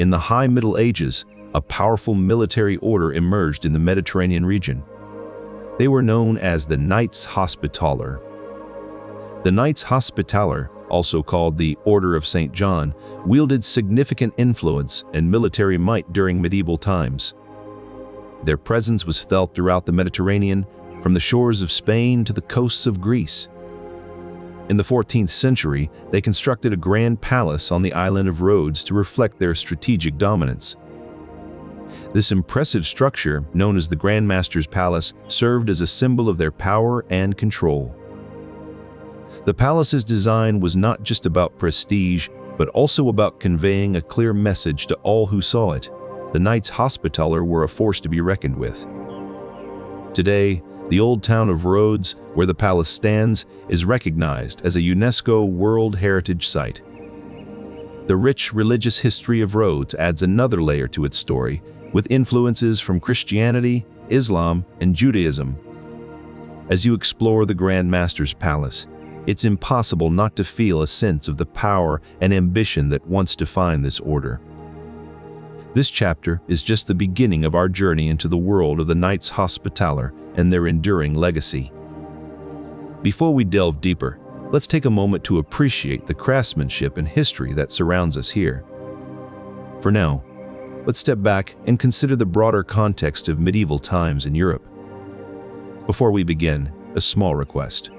In the High Middle Ages, a powerful military order emerged in the Mediterranean region. They were known as the Knights Hospitaller. The Knights Hospitaller, also called the Order of St. John, wielded significant influence and military might during medieval times. Their presence was felt throughout the Mediterranean, from the shores of Spain to the coasts of Greece. In the 14th century, they constructed a grand palace on the island of Rhodes to reflect their strategic dominance. This impressive structure, known as the Grand Master's Palace, served as a symbol of their power and control. The palace's design was not just about prestige, but also about conveying a clear message to all who saw it. The Knights Hospitaller were a force to be reckoned with. Today, the Old Town of Rhodes, where the palace stands, is recognized as a UNESCO World Heritage Site. The rich religious history of Rhodes adds another layer to its story, with influences from Christianity, Islam, and Judaism. As you explore the Grand Master's Palace, it's impossible not to feel a sense of the power and ambition that once defined this order. This chapter is just the beginning of our journey into the world of the Knights Hospitaller and their enduring legacy. Before we delve deeper, let's take a moment to appreciate the craftsmanship and history that surrounds us here. For now, let's step back and consider the broader context of medieval times in Europe. Before we begin, a small request.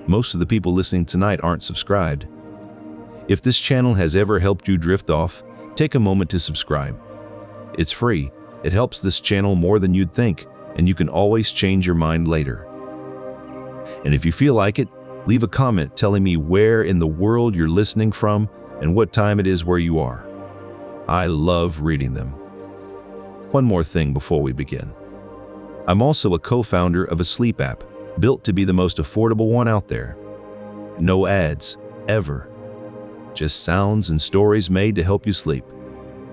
Most of the people listening tonight aren't subscribed. If this channel has ever helped you drift off, take a moment to subscribe. It's free, it helps this channel more than you'd think, and you can always change your mind later. And if you feel like it, leave a comment telling me where in the world you're listening from and what time it is where you are. I love reading them. One more thing before we begin. I'm also a co-founder of a sleep app, built to be the most affordable one out there. No ads, ever. Just sounds and stories made to help you sleep.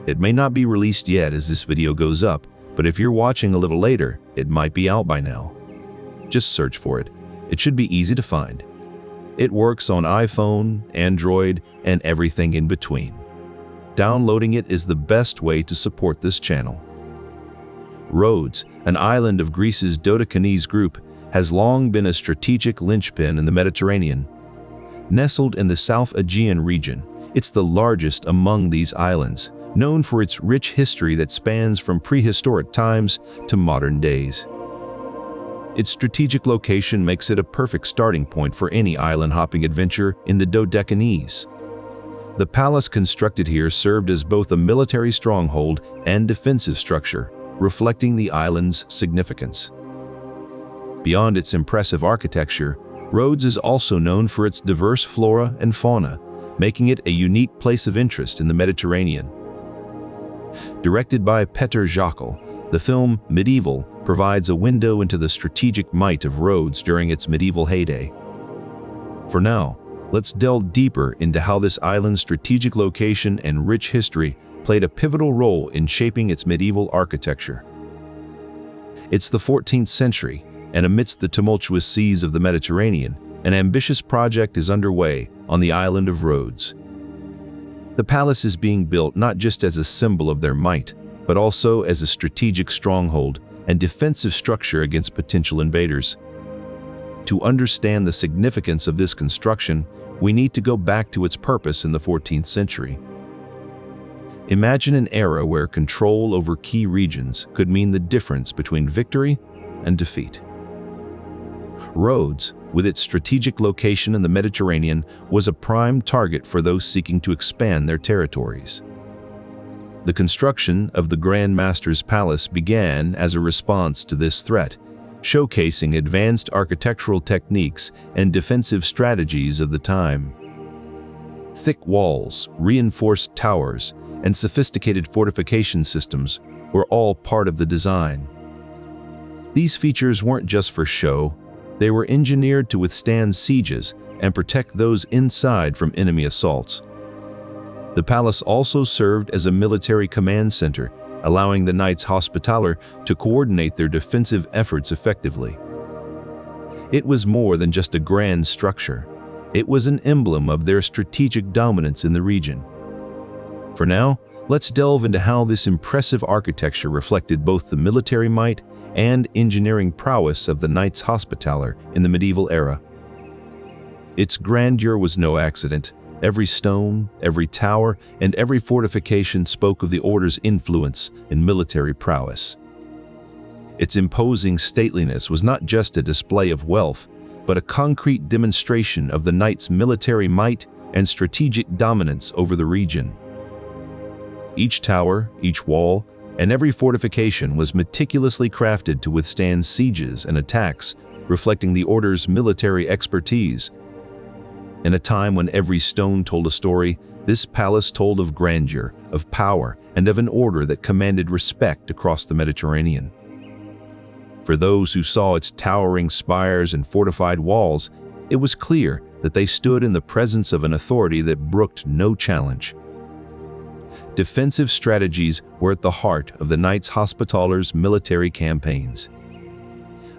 It may not be released yet as this video goes up, but if you're watching a little later, it might be out by now. Just search for it. It should be easy to find. It works on iPhone, Android, and everything in between. Downloading it is the best way to support this channel. Rhodes, an island of Greece's Dodecanese group, has long been a strategic linchpin in the Mediterranean. Nestled in the South Aegean region, it's the largest among these islands, known for its rich history that spans from prehistoric times to modern days. Its strategic location makes it a perfect starting point for any island-hopping adventure in the Dodecanese. The palace constructed here served as both a military stronghold and defensive structure, reflecting the island's significance. Beyond its impressive architecture, Rhodes is also known for its diverse flora and fauna, making it a unique place of interest in the Mediterranean. Directed by Peter Jacquel, the film Medieval provides a window into the strategic might of Rhodes during its medieval heyday. For now, let's delve deeper into how this island's strategic location and rich history played a pivotal role in shaping its medieval architecture. It's the 14th century, and amidst the tumultuous seas of the Mediterranean, an ambitious project is underway on the island of Rhodes. The palace is being built not just as a symbol of their might, but also as a strategic stronghold and defensive structure against potential invaders. To understand the significance of this construction, we need to go back to its purpose in the 14th century. Imagine an era where control over key regions could mean the difference between victory and defeat. Rhodes, with its strategic location in the Mediterranean, was a prime target for those seeking to expand their territories. The construction of the Grand Master's Palace began as a response to this threat, showcasing advanced architectural techniques and defensive strategies of the time. Thick walls, reinforced towers, and sophisticated fortification systems were all part of the design. These features weren't just for show. They were engineered to withstand sieges and protect those inside from enemy assaults. The palace also served as a military command center, allowing the Knights Hospitaller to coordinate their defensive efforts effectively. It was more than just a grand structure. It was an emblem of their strategic dominance in the region. For now, let's delve into how this impressive architecture reflected both the military might and engineering prowess of the Knights Hospitaller in the medieval era. Its grandeur was no accident. Every stone, every tower, and every fortification spoke of the order's influence in military prowess. Its imposing stateliness was not just a display of wealth, but a concrete demonstration of the knights' military might and strategic dominance over the region. Each tower, each wall, and every fortification was meticulously crafted to withstand sieges and attacks, reflecting the order's military expertise. In a time when every stone told a story, this palace told of grandeur, of power, and of an order that commanded respect across the Mediterranean. For those who saw its towering spires and fortified walls, it was clear that they stood in the presence of an authority that brooked no challenge. Defensive strategies were at the heart of the Knights Hospitaller's military campaigns.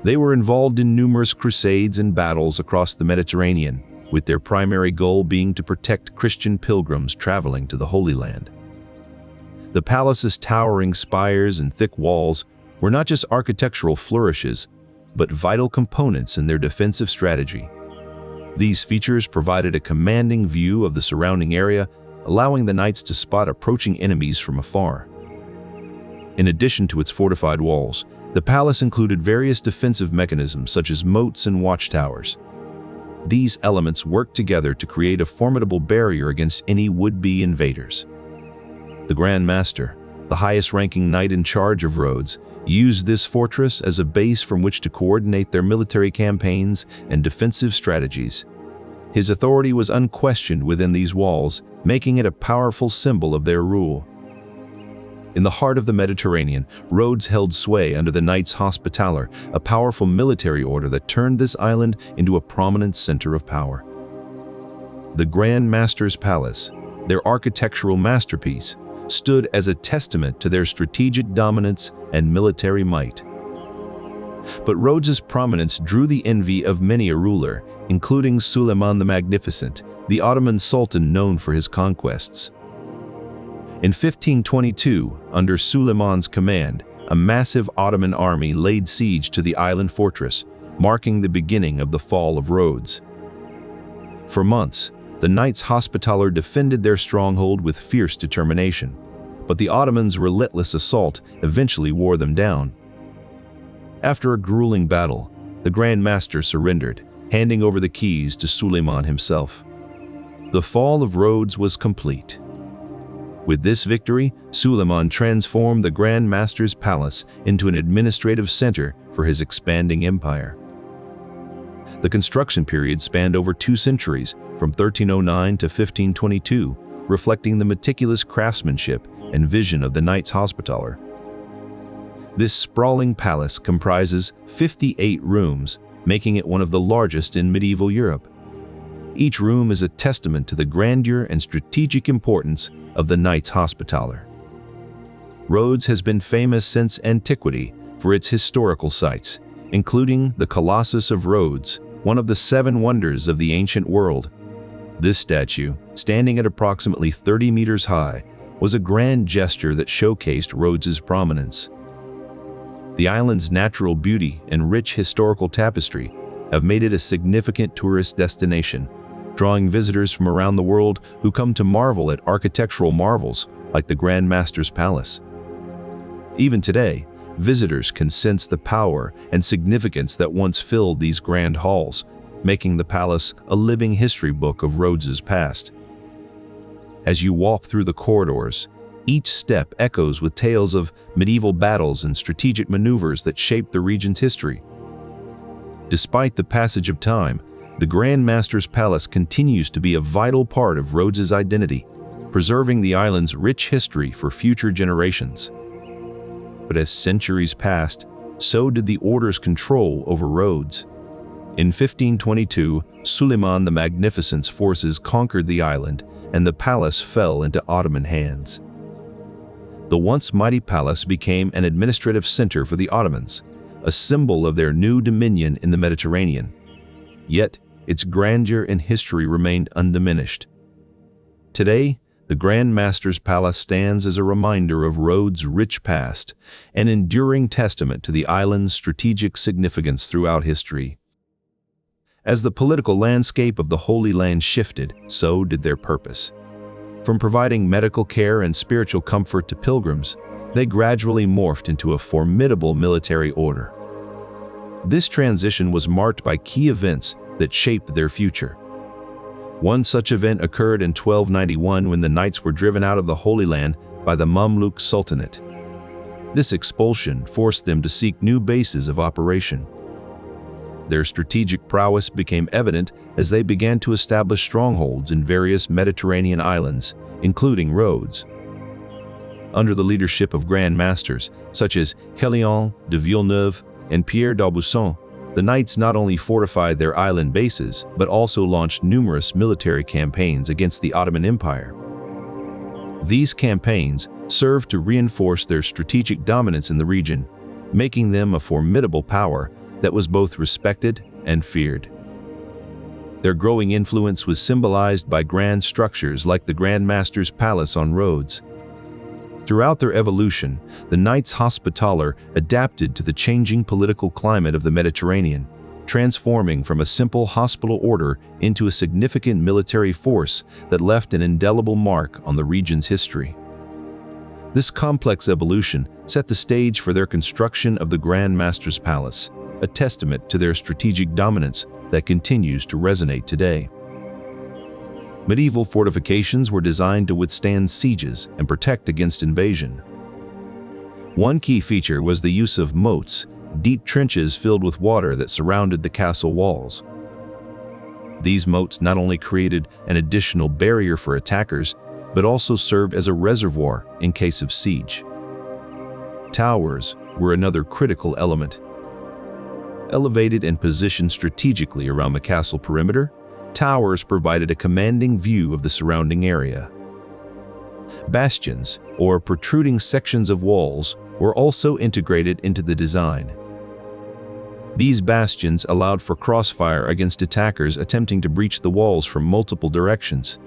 They were involved in numerous crusades and battles across the Mediterranean, with their primary goal being to protect Christian pilgrims traveling to the Holy Land. The palace's towering spires and thick walls were not just architectural flourishes, but vital components in their defensive strategy. These features provided a commanding view of the surrounding area, allowing the knights to spot approaching enemies from afar. In addition to its fortified walls, the palace included various defensive mechanisms such as moats and watchtowers. These elements worked together to create a formidable barrier against any would-be invaders. The Grand Master, the highest-ranking knight in charge of Rhodes, used this fortress as a base from which to coordinate their military campaigns and defensive strategies. His authority was unquestioned within these walls, making it a powerful symbol of their rule. In the heart of the Mediterranean, Rhodes held sway under the Knights Hospitaller, a powerful military order that turned this island into a prominent center of power. The Grand Master's Palace, their architectural masterpiece, stood as a testament to their strategic dominance and military might. But Rhodes's prominence drew the envy of many a ruler, including Suleiman the Magnificent, the Ottoman Sultan known for his conquests. In 1522, under Suleiman's command, a massive Ottoman army laid siege to the island fortress, marking the beginning of the Fall of Rhodes. For months, the Knights Hospitaller defended their stronghold with fierce determination, but the Ottomans' relentless assault eventually wore them down. After a grueling battle, the Grand Master surrendered, handing over the keys to Suleiman himself. The Fall of Rhodes was complete. With this victory, Suleiman transformed the Grand Master's palace into an administrative center for his expanding empire. The construction period spanned over 2 centuries, from 1309 to 1522, reflecting the meticulous craftsmanship and vision of the Knights Hospitaller. This sprawling palace comprises 58 rooms, making it one of the largest in medieval Europe. Each room is a testament to the grandeur and strategic importance of the Knights Hospitaller. Rhodes has been famous since antiquity for its historical sites, including the Colossus of Rhodes, one of the 7 wonders of the ancient world. This statue, standing at approximately 30 meters high, was a grand gesture that showcased Rhodes's prominence. The island's natural beauty and rich historical tapestry have made it a significant tourist destination, drawing visitors from around the world who come to marvel at architectural marvels like the Grand Master's Palace. Even today, visitors can sense the power and significance that once filled these grand halls, making the palace a living history book of Rhodes's past. As you walk through the corridors, each step echoes with tales of medieval battles and strategic maneuvers that shaped the region's history. Despite the passage of time, the Grand Master's Palace continues to be a vital part of Rhodes's identity, preserving the island's rich history for future generations. But as centuries passed, so did the order's control over Rhodes. In 1522, Suleiman the Magnificent's forces conquered the island, and the palace fell into Ottoman hands. The once mighty palace became an administrative center for the Ottomans, a symbol of their new dominion in the Mediterranean. Yet, its grandeur and history remained undiminished. Today, the Grand Master's Palace stands as a reminder of Rhodes' rich past, an enduring testament to the island's strategic significance throughout history. As the political landscape of the Holy Land shifted, so did their purpose. From providing medical care and spiritual comfort to pilgrims, they gradually morphed into a formidable military order. This transition was marked by key events that shaped their future. One such event occurred in 1291 when the Knights were driven out of the Holy Land by the Mamluk Sultanate. This expulsion forced them to seek new bases of operation. Their strategic prowess became evident as they began to establish strongholds in various Mediterranean islands, including Rhodes. Under the leadership of Grand Masters such as Hélion de Villeneuve and Pierre d'Aubusson, the Knights not only fortified their island bases, but also launched numerous military campaigns against the Ottoman Empire. These campaigns served to reinforce their strategic dominance in the region, making them a formidable power that was both respected and feared. Their growing influence was symbolized by grand structures like the Grand Master's Palace on Rhodes. Throughout their evolution, the Knights Hospitaller adapted to the changing political climate of the Mediterranean, transforming from a simple hospital order into a significant military force that left an indelible mark on the region's history. This complex evolution set the stage for their construction of the Grand Master's Palace, a testament to their strategic dominance that continues to resonate today. Medieval fortifications were designed to withstand sieges and protect against invasion. One key feature was the use of moats, deep trenches filled with water that surrounded the castle walls. These moats not only created an additional barrier for attackers, but also served as a reservoir in case of siege. Towers were another critical element. Elevated and positioned strategically around the castle perimeter, towers provided a commanding view of the surrounding area. Bastions, or protruding sections of walls, were also integrated into the design. These bastions allowed for crossfire against attackers attempting to breach the walls from multiple directions.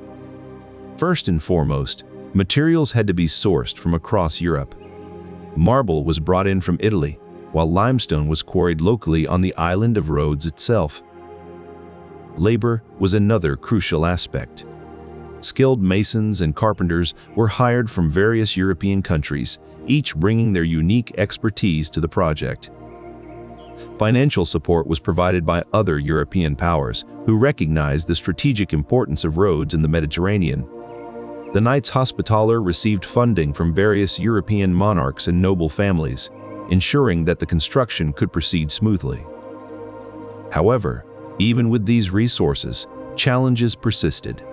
First and foremost, materials had to be sourced from across Europe. Marble was brought in from Italy, while limestone was quarried locally on the island of Rhodes itself. Labor was another crucial aspect. Skilled masons and carpenters were hired from various European countries, each bringing their unique expertise to the project. Financial support was provided by other European powers who recognized the strategic importance of Rhodes in the Mediterranean. The Knights Hospitaller received funding from various European monarchs and noble families, ensuring that the construction could proceed smoothly. However, even with these resources, challenges persisted.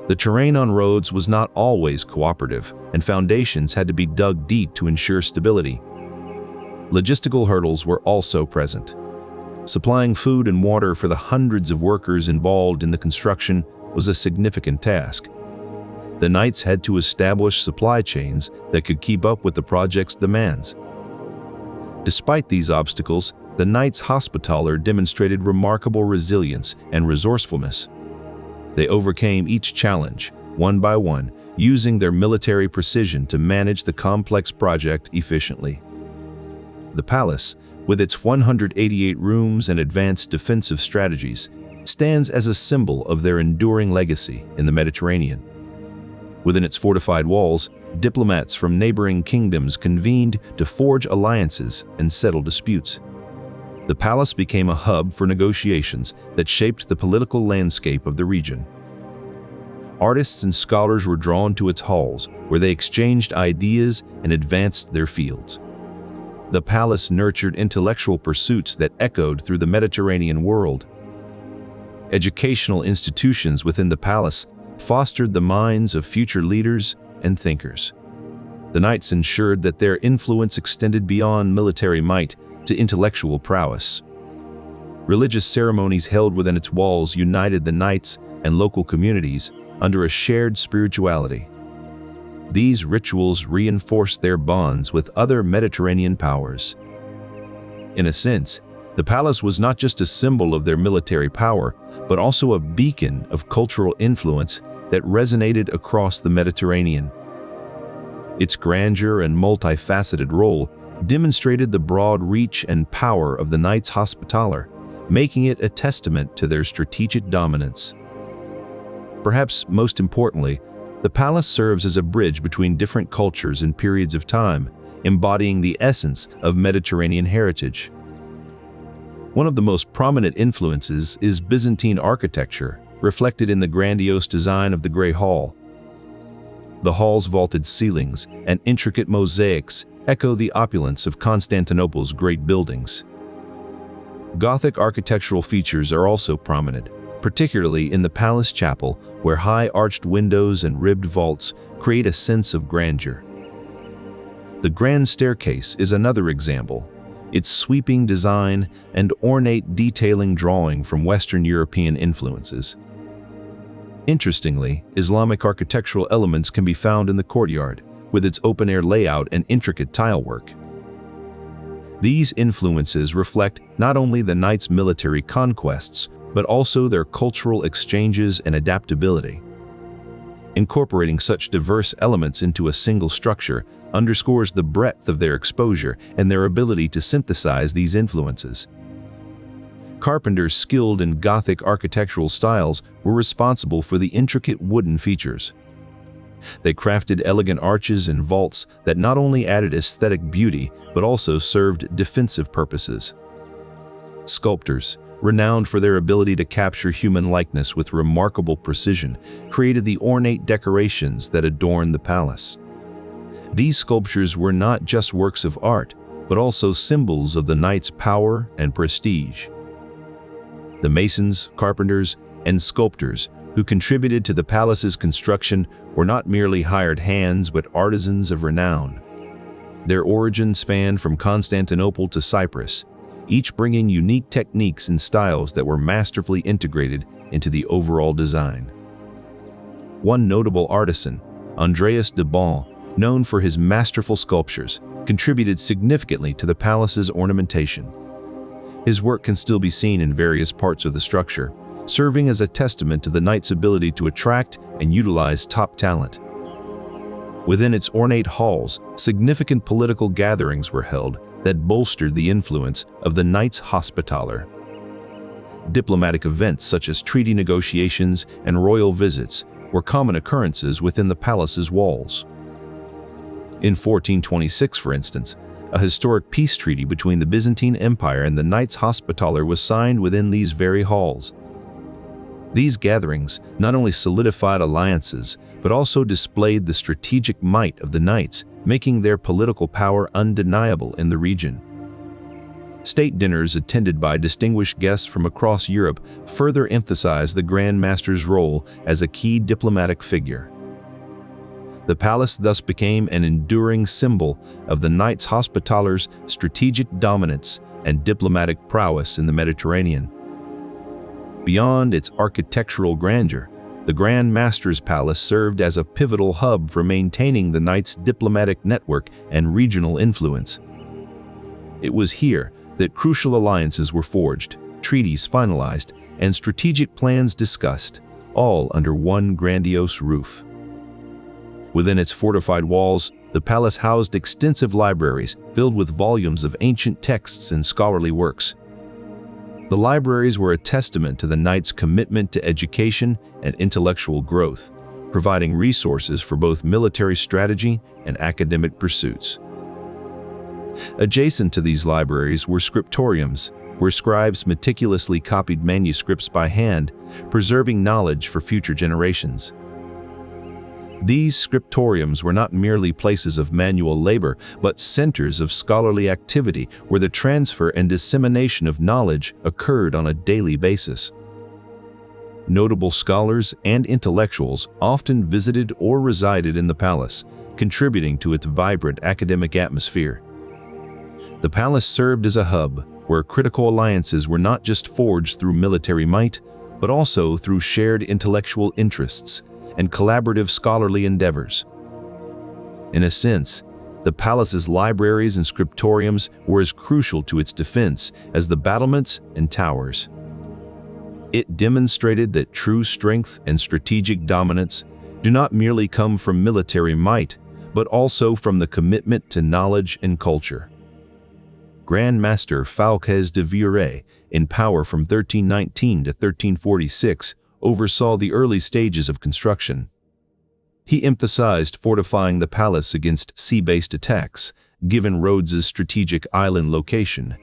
The terrain on Rhodes was not always cooperative, and foundations had to be dug deep to ensure stability. Logistical hurdles were also present. Supplying food and water for the hundreds of workers involved in the construction was a significant task. The Knights had to establish supply chains that could keep up with the project's demands. Despite these obstacles, the Knights Hospitaller demonstrated remarkable resilience and resourcefulness. They overcame each challenge, one by one, using their military precision to manage the complex project efficiently. The palace, with its 188 rooms and advanced defensive strategies, stands as a symbol of their enduring legacy in the Mediterranean. Within its fortified walls, diplomats from neighboring kingdoms convened to forge alliances and settle disputes. The palace became a hub for negotiations that shaped the political landscape of the region. Artists and scholars were drawn to its halls, where they exchanged ideas and advanced their fields. The palace nurtured intellectual pursuits that echoed through the Mediterranean world. Educational institutions within the palace fostered the minds of future leaders and thinkers. The Knights ensured that their influence extended beyond military might to intellectual prowess. Religious ceremonies held within its walls united the Knights and local communities under a shared spirituality. These rituals reinforced their bonds with other Mediterranean powers. In a sense, the palace was not just a symbol of their military power, but also a beacon of cultural influence that resonated across the Mediterranean. Its grandeur and multifaceted role demonstrated the broad reach and power of the Knights Hospitaller, making it a testament to their strategic dominance. Perhaps most importantly, the palace serves as a bridge between different cultures and periods of time, embodying the essence of Mediterranean heritage. One of the most prominent influences is Byzantine architecture, reflected in the grandiose design of the Great Hall. The hall's vaulted ceilings and intricate mosaics echo the opulence of Constantinople's great buildings. Gothic architectural features are also prominent, particularly in the palace chapel, where high arched windows and ribbed vaults create a sense of grandeur. The grand staircase is another example, its sweeping design and ornate detailing drawing from Western European influences. Interestingly, Islamic architectural elements can be found in the courtyard, with its open-air layout and intricate tilework. These influences reflect not only the Knights' military conquests, but also their cultural exchanges and adaptability. Incorporating such diverse elements into a single structure underscores the breadth of their exposure and their ability to synthesize these influences. Carpenters skilled in Gothic architectural styles were responsible for the intricate wooden features. They crafted elegant arches and vaults that not only added aesthetic beauty, but also served defensive purposes. Sculptors, renowned for their ability to capture human likeness with remarkable precision, created the ornate decorations that adorn the palace. These sculptures were not just works of art, but also symbols of the knights' power and prestige. The masons, carpenters, and sculptors who contributed to the palace's construction were not merely hired hands, but artisans of renown. Their origins spanned from Constantinople to Cyprus, each bringing unique techniques and styles that were masterfully integrated into the overall design. One notable artisan, Andreas de Bon, known for his masterful sculptures, contributed significantly to the palace's ornamentation. His work can still be seen in various parts of the structure, serving as a testament to the Knights' ability to attract and utilize top talent. Within its ornate halls, significant political gatherings were held that bolstered the influence of the Knights Hospitaller. Diplomatic events such as treaty negotiations and royal visits were common occurrences within the palace's walls. In 1426, for instance, a historic peace treaty between the Byzantine Empire and the Knights Hospitaller was signed within these very halls. These gatherings not only solidified alliances, but also displayed the strategic might of the knights, making their political power undeniable in the region. State dinners attended by distinguished guests from across Europe further emphasized the Grand Master's role as a key diplomatic figure. The palace thus became an enduring symbol of the Knights Hospitaller's strategic dominance and diplomatic prowess in the Mediterranean. Beyond its architectural grandeur, the Grand Master's palace served as a pivotal hub for maintaining the Knights' diplomatic network and regional influence. It was here that crucial alliances were forged, treaties finalized, and strategic plans discussed, all under one grandiose roof. Within its fortified walls, the palace housed extensive libraries filled with volumes of ancient texts and scholarly works. The libraries were a testament to the knights' commitment to education and intellectual growth, providing resources for both military strategy and academic pursuits. Adjacent to these libraries were scriptoriums, where scribes meticulously copied manuscripts by hand, preserving knowledge for future generations. These scriptoriums were not merely places of manual labor, but centers of scholarly activity where the transfer and dissemination of knowledge occurred on a daily basis. Notable scholars and intellectuals often visited or resided in the palace, contributing to its vibrant academic atmosphere. The palace served as a hub where critical alliances were not just forged through military might, but also through shared intellectual interests and collaborative scholarly endeavors. In a sense, the palace's libraries and scriptoriums were as crucial to its defense as the battlements and towers. It demonstrated that true strength and strategic dominance do not merely come from military might, but also from the commitment to knowledge and culture. Grand Master Falques de Viore, in power from 1319 to 1346, oversaw the early stages of construction. He emphasized fortifying the palace against sea-based attacks, given Rhodes's strategic island location.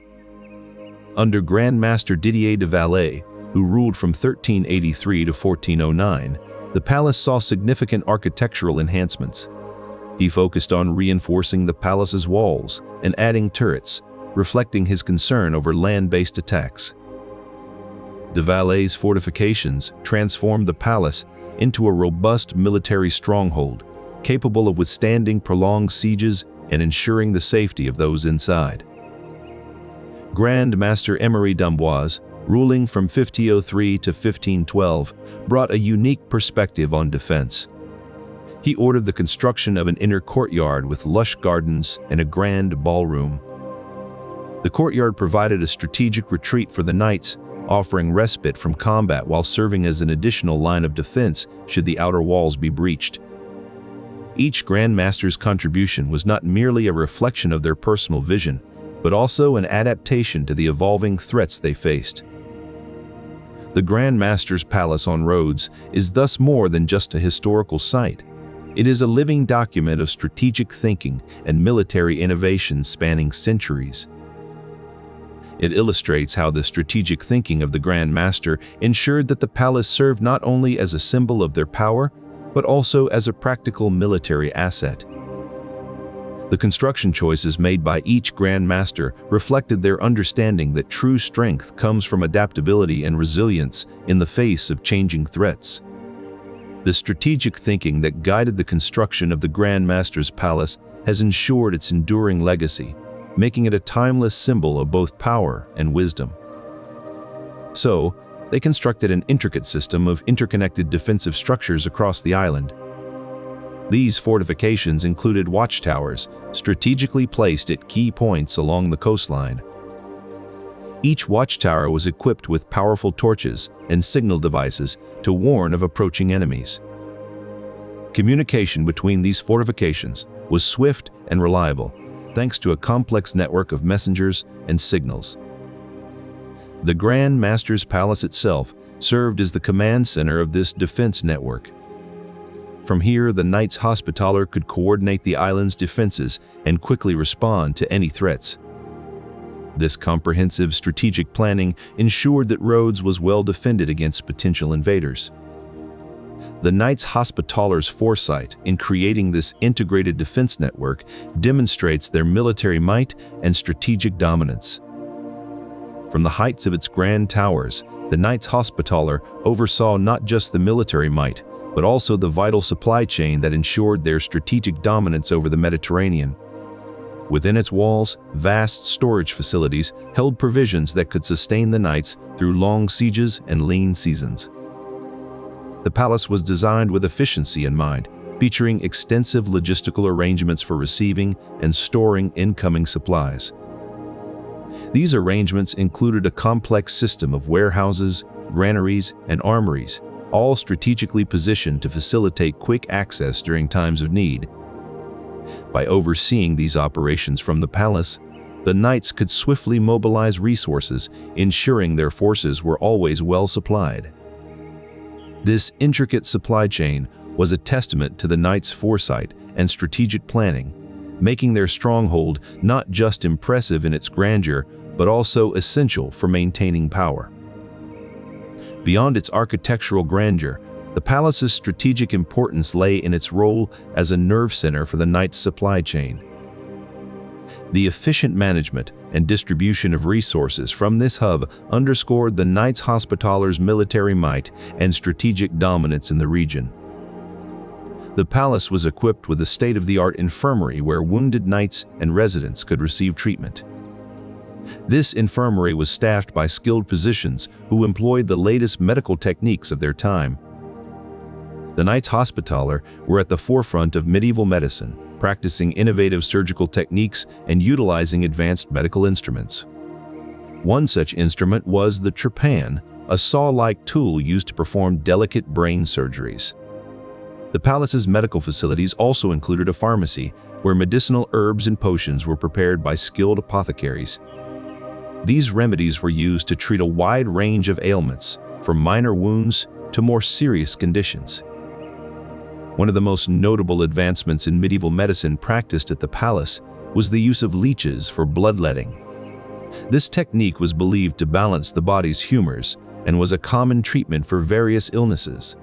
Under Grand Master Didier de Valais, who ruled from 1383 to 1409, the palace saw significant architectural enhancements. He focused on reinforcing the palace's walls and adding turrets, reflecting his concern over land-based attacks. De Valais' fortifications transformed the palace into a robust military stronghold, capable of withstanding prolonged sieges and ensuring the safety of those inside. Grand Master Emery d'Amboise, ruling from 1503 to 1512, brought a unique perspective on defense. He ordered the construction of an inner courtyard with lush gardens and a grand ballroom. The courtyard provided a strategic retreat for the knights, offering respite from combat while serving as an additional line of defense should the outer walls be breached. Each Grand Master's contribution was not merely a reflection of their personal vision, but also an adaptation to the evolving threats they faced. The Grand Master's Palace on Rhodes is thus more than just a historical site. It is a living document of strategic thinking and military innovation spanning centuries. It illustrates how the strategic thinking of the Grand Master ensured that the palace served not only as a symbol of their power, but also as a practical military asset. The construction choices made by each Grand Master reflected their understanding that true strength comes from adaptability and resilience in the face of changing threats. The strategic thinking that guided the construction of the Grand Master's palace has ensured its enduring legacy, making it a timeless symbol of both power and wisdom. So, they constructed an intricate system of interconnected defensive structures across the island. These fortifications included watchtowers, strategically placed at key points along the coastline. Each watchtower was equipped with powerful torches and signal devices to warn of approaching enemies. Communication between these fortifications was swift and reliable, thanks to a complex network of messengers and signals. The Grand Master's Palace itself served as the command center of this defense network. From here, the Knights Hospitaller could coordinate the island's defenses and quickly respond to any threats. This comprehensive strategic planning ensured that Rhodes was well defended against potential invaders. The Knights Hospitaller's foresight in creating this integrated defense network demonstrates their military might and strategic dominance. From the heights of its grand towers, the Knights Hospitaller oversaw not just the military might, but also the vital supply chain that ensured their strategic dominance over the Mediterranean. Within its walls, vast storage facilities held provisions that could sustain the knights through long sieges and lean seasons. The palace was designed with efficiency in mind, featuring extensive logistical arrangements for receiving and storing incoming supplies. These arrangements included a complex system of warehouses, granaries, and armories, all strategically positioned to facilitate quick access during times of need. By overseeing these operations from the palace, the knights could swiftly mobilize resources, ensuring their forces were always well supplied. This intricate supply chain was a testament to the knights' foresight and strategic planning, making their stronghold not just impressive in its grandeur, but also essential for maintaining power. Beyond its architectural grandeur, the palace's strategic importance lay in its role as a nerve center for the knights' supply chain. The efficient management and distribution of resources from this hub underscored the Knights Hospitaller's military might and strategic dominance in the region. The palace was equipped with a state-of-the-art infirmary where wounded knights and residents could receive treatment. This infirmary was staffed by skilled physicians who employed the latest medical techniques of their time. The Knights Hospitaller were at the forefront of medieval medicine, practicing innovative surgical techniques and utilizing advanced medical instruments. One such instrument was the trepan, a saw-like tool used to perform delicate brain surgeries. The palace's medical facilities also included a pharmacy, where medicinal herbs and potions were prepared by skilled apothecaries. These remedies were used to treat a wide range of ailments, from minor wounds to more serious conditions. One of the most notable advancements in medieval medicine practiced at the palace was the use of leeches for bloodletting. This technique was believed to balance the body's humors and was a common treatment for various illnesses.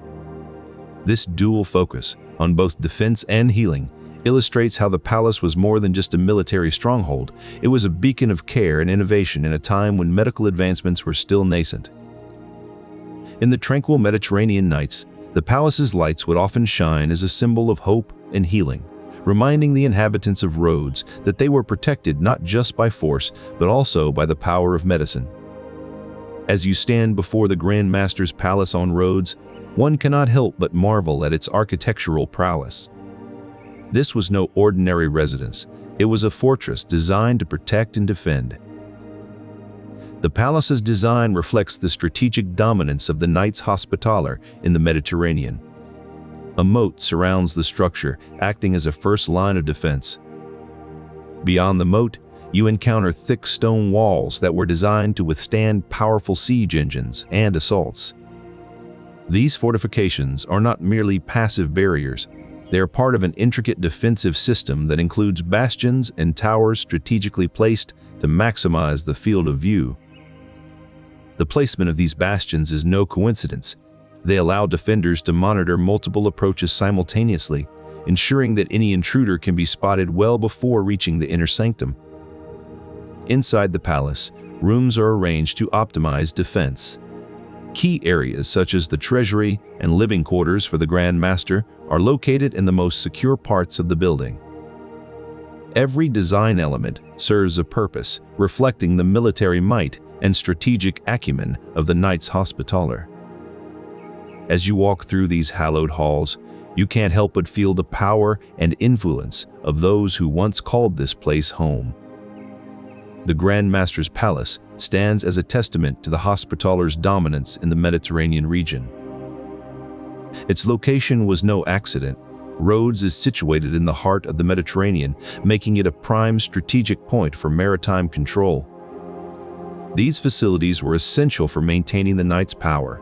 This dual focus on both defense and healing illustrates how the palace was more than just a military stronghold. It was a beacon of care and innovation in a time when medical advancements were still nascent. In the tranquil Mediterranean nights, the palace's lights would often shine as a symbol of hope and healing, reminding the inhabitants of Rhodes that they were protected not just by force, but also by the power of medicine. As you stand before the Grand Master's palace on Rhodes, one cannot help but marvel at its architectural prowess. This was no ordinary residence. It was a fortress designed to protect and defend. The palace's design reflects the strategic dominance of the Knights Hospitaller in the Mediterranean. A moat surrounds the structure, acting as a first line of defense. Beyond the moat, you encounter thick stone walls that were designed to withstand powerful siege engines and assaults. These fortifications are not merely passive barriers. They are part of an intricate defensive system that includes bastions and towers strategically placed to maximize the field of view. The placement of these bastions is no coincidence. They allow defenders to monitor multiple approaches simultaneously, ensuring that any intruder can be spotted well before reaching the inner sanctum. Inside the palace, rooms are arranged to optimize defense. Key areas such as the treasury and living quarters for the Grand Master are located in the most secure parts of the building. Every design element serves a purpose, reflecting the military might and strategic acumen of the Knights Hospitaller. As you walk through these hallowed halls, you can't help but feel the power and influence of those who once called this place home. The Grand Master's palace stands as a testament to the Hospitaller's dominance in the Mediterranean region. Its location was no accident. Rhodes is situated in the heart of the Mediterranean, making it a prime strategic point for maritime control. These facilities were essential for maintaining the Knights' power,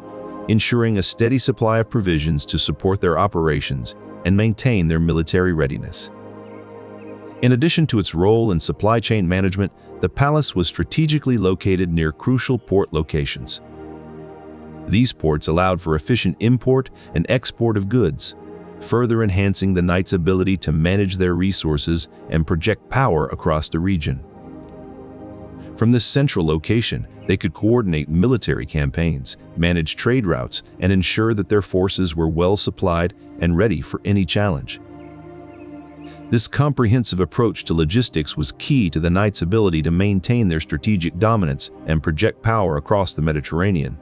ensuring a steady supply of provisions to support their operations and maintain their military readiness. In addition to its role in supply chain management, the palace was strategically located near crucial port locations. These ports allowed for efficient import and export of goods, further enhancing the Knights' ability to manage their resources and project power across the region. From this central location, they could coordinate military campaigns, manage trade routes, and ensure that their forces were well supplied and ready for any challenge. This comprehensive approach to logistics was key to the Knights' ability to maintain their strategic dominance and project power across the Mediterranean.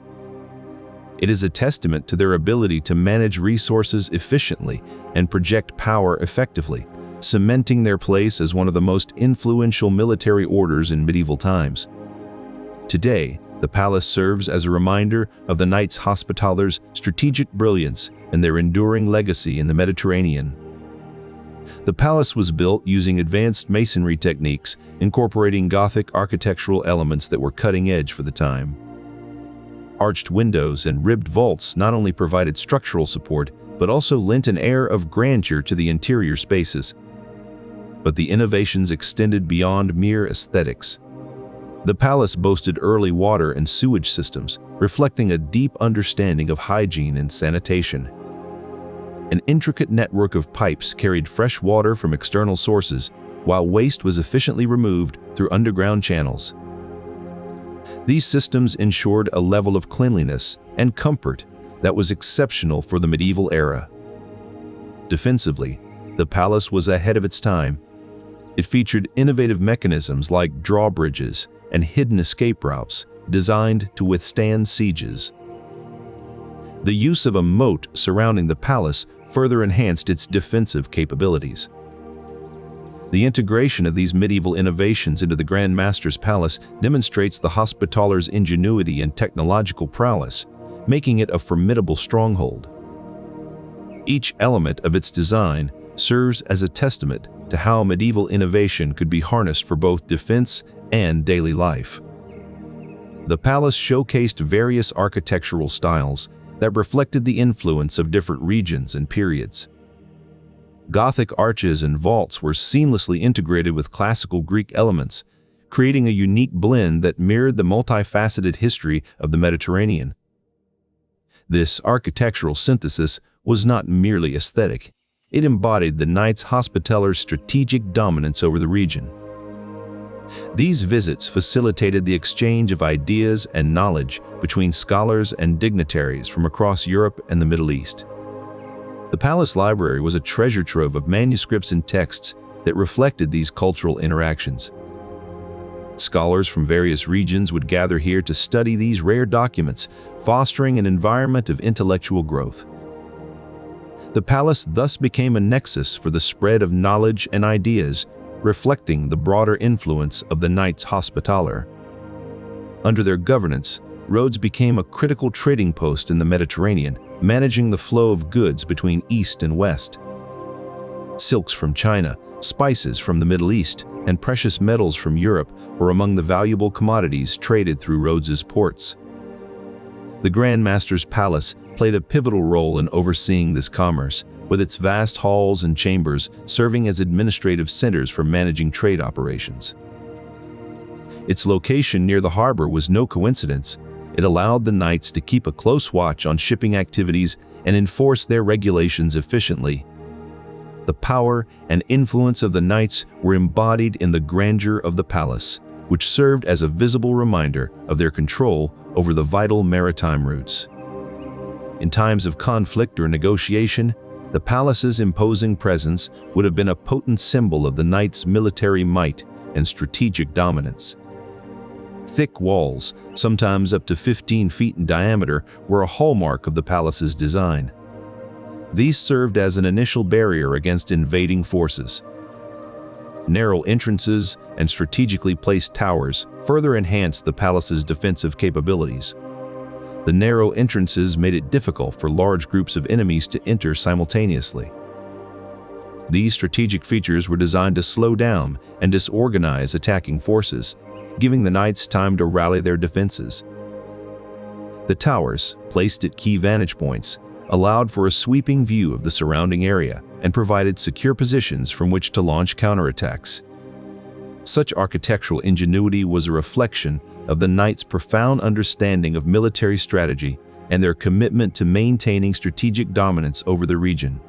It is a testament to their ability to manage resources efficiently and project power effectively, cementing their place as one of the most influential military orders in medieval times. Today, the palace serves as a reminder of the Knights Hospitaller's strategic brilliance and their enduring legacy in the Mediterranean. The palace was built using advanced masonry techniques, incorporating Gothic architectural elements that were cutting-edge for the time. Arched windows and ribbed vaults not only provided structural support, but also lent an air of grandeur to the interior spaces. But the innovations extended beyond mere aesthetics. The palace boasted early water and sewage systems, reflecting a deep understanding of hygiene and sanitation. An intricate network of pipes carried fresh water from external sources, while waste was efficiently removed through underground channels. These systems ensured a level of cleanliness and comfort that was exceptional for the medieval era. Defensively, the palace was ahead of its time. It featured innovative mechanisms like drawbridges and hidden escape routes designed to withstand sieges. The use of a moat surrounding the palace further enhanced its defensive capabilities. The integration of these medieval innovations into the Grand Master's palace demonstrates the Hospitaler's ingenuity and technological prowess, making it a formidable stronghold. Each element of its design serves as a testament to how medieval innovation could be harnessed for both defense and daily life. The palace showcased various architectural styles that reflected the influence of different regions and periods. Gothic arches and vaults were seamlessly integrated with classical Greek elements, creating a unique blend that mirrored the multifaceted history of the Mediterranean. This architectural synthesis was not merely aesthetic. It embodied the Knights Hospitaler's strategic dominance over the region. These visits facilitated the exchange of ideas and knowledge between scholars and dignitaries from across Europe and the Middle East. The palace library was a treasure trove of manuscripts and texts that reflected these cultural interactions. Scholars from various regions would gather here to study these rare documents, fostering an environment of intellectual growth. The palace thus became a nexus for the spread of knowledge and ideas, reflecting the broader influence of the Knights Hospitaller. Under their governance, Rhodes became a critical trading post in the Mediterranean, managing the flow of goods between East and West. Silks from China, spices from the Middle East, and precious metals from Europe were among the valuable commodities traded through Rhodes's ports. The Grand Master's palace played a pivotal role in overseeing this commerce, with its vast halls and chambers serving as administrative centers for managing trade operations. Its location near the harbor was no coincidence. It allowed the Knights to keep a close watch on shipping activities and enforce their regulations efficiently. The power and influence of the Knights were embodied in the grandeur of the palace, which served as a visible reminder of their control over the vital maritime routes. In times of conflict or negotiation, the palace's imposing presence would have been a potent symbol of the Knights' military might and strategic dominance. Thick walls, sometimes up to 15 feet in diameter, were a hallmark of the palace's design. These served as an initial barrier against invading forces. Narrow entrances and strategically placed towers further enhanced the palace's defensive capabilities. The narrow entrances made it difficult for large groups of enemies to enter simultaneously. These strategic features were designed to slow down and disorganize attacking forces, giving the Knights time to rally their defenses. The towers, placed at key vantage points, allowed for a sweeping view of the surrounding area and provided secure positions from which to launch counterattacks. Such architectural ingenuity was a reflection of the Knights' profound understanding of military strategy and their commitment to maintaining strategic dominance over the region.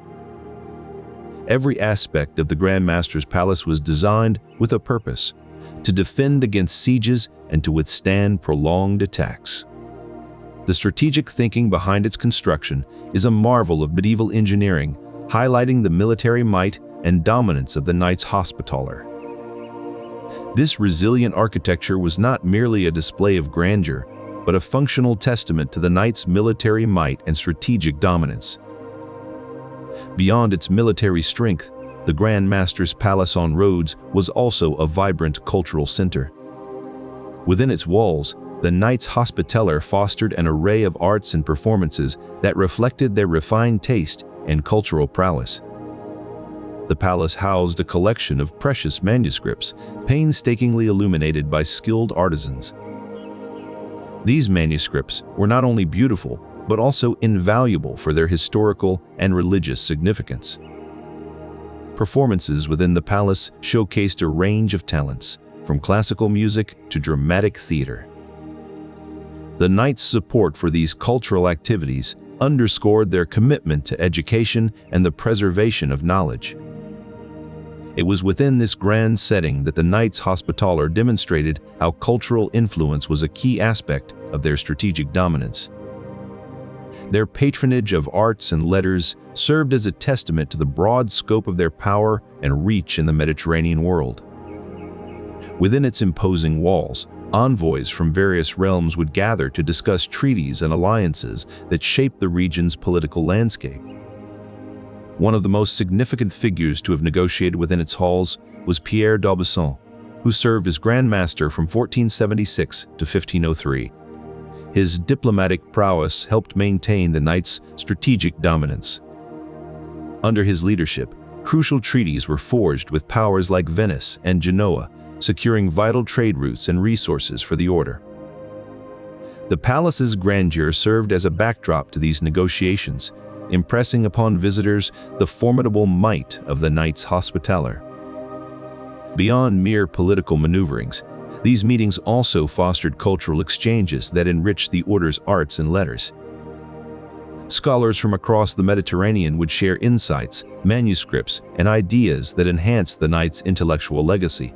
Every aspect of the Grand Master's palace was designed with a purpose: to defend against sieges and to withstand prolonged attacks. The strategic thinking behind its construction is a marvel of medieval engineering, highlighting the military might and dominance of the Knights Hospitaller. This resilient architecture was not merely a display of grandeur, but a functional testament to the Knights' military might and strategic dominance. Beyond its military strength, the Grand Master's palace on Rhodes was also a vibrant cultural center. Within its walls, the Knights Hospitaller fostered an array of arts and performances that reflected their refined taste and cultural prowess. The palace housed a collection of precious manuscripts, painstakingly illuminated by skilled artisans. These manuscripts were not only beautiful, but also invaluable for their historical and religious significance. Performances within the palace showcased a range of talents, from classical music to dramatic theater. The Knights' support for these cultural activities underscored their commitment to education and the preservation of knowledge. It was within this grand setting that the Knights Hospitaller demonstrated how cultural influence was a key aspect of their strategic dominance. Their patronage of arts and letters served as a testament to the broad scope of their power and reach in the Mediterranean world. Within its imposing walls, envoys from various realms would gather to discuss treaties and alliances that shaped the region's political landscape. One of the most significant figures to have negotiated within its halls was Pierre d'Aubusson, who served as Grand Master from 1476 to 1503. His diplomatic prowess helped maintain the Knights' strategic dominance. Under his leadership, crucial treaties were forged with powers like Venice and Genoa, securing vital trade routes and resources for the order. The palace's grandeur served as a backdrop to these negotiations, impressing upon visitors the formidable might of the Knights Hospitaller. Beyond mere political maneuverings, these meetings also fostered cultural exchanges that enriched the order's arts and letters. Scholars from across the Mediterranean would share insights, manuscripts, and ideas that enhanced the Knights' intellectual legacy.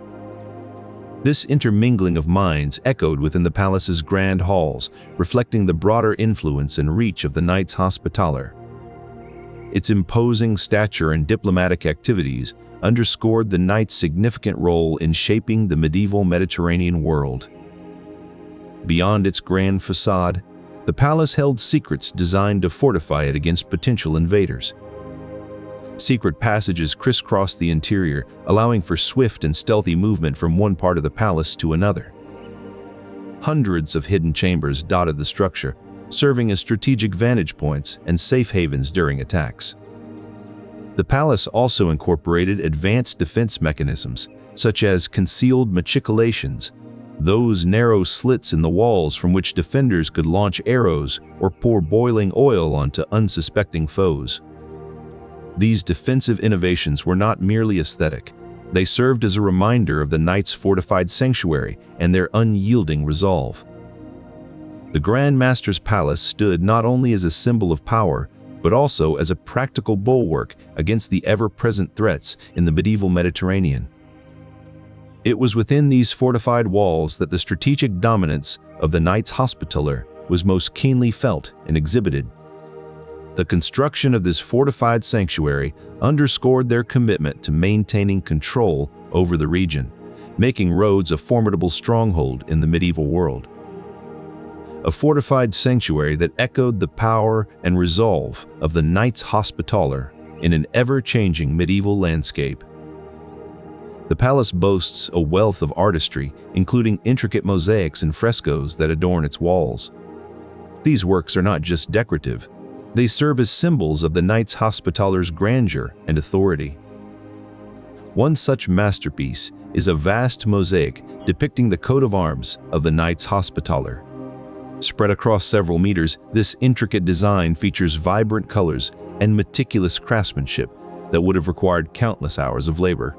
This intermingling of minds echoed within the palace's grand halls, reflecting the broader influence and reach of the Knights Hospitaller. Its imposing stature and diplomatic activities underscored the Knights' significant role in shaping the medieval Mediterranean world. Beyond its grand facade, the palace held secrets designed to fortify it against potential invaders. Secret passages crisscrossed the interior, allowing for swift and stealthy movement from one part of the palace to another. Hundreds of hidden chambers dotted the structure, serving as strategic vantage points and safe havens during attacks. The palace also incorporated advanced defense mechanisms, such as concealed machicolations, those narrow slits in the walls from which defenders could launch arrows or pour boiling oil onto unsuspecting foes. These defensive innovations were not merely aesthetic. They served as a reminder of the Knights' fortified sanctuary and their unyielding resolve. The Grand Master's palace stood not only as a symbol of power, but also as a practical bulwark against the ever-present threats in the medieval Mediterranean. It was within these fortified walls that the strategic dominance of the Knights Hospitaller was most keenly felt and exhibited. The construction of this fortified sanctuary underscored their commitment to maintaining control over the region, making Rhodes a formidable stronghold in the medieval world. A fortified sanctuary that echoed the power and resolve of the Knights Hospitaller in an ever-changing medieval landscape. The palace boasts a wealth of artistry, including intricate mosaics and frescoes that adorn its walls. These works are not just decorative. They serve as symbols of the Knights Hospitaller's grandeur and authority. One such masterpiece is a vast mosaic depicting the coat of arms of the Knights Hospitaller. Spread across several meters, this intricate design features vibrant colors and meticulous craftsmanship that would have required countless hours of labor.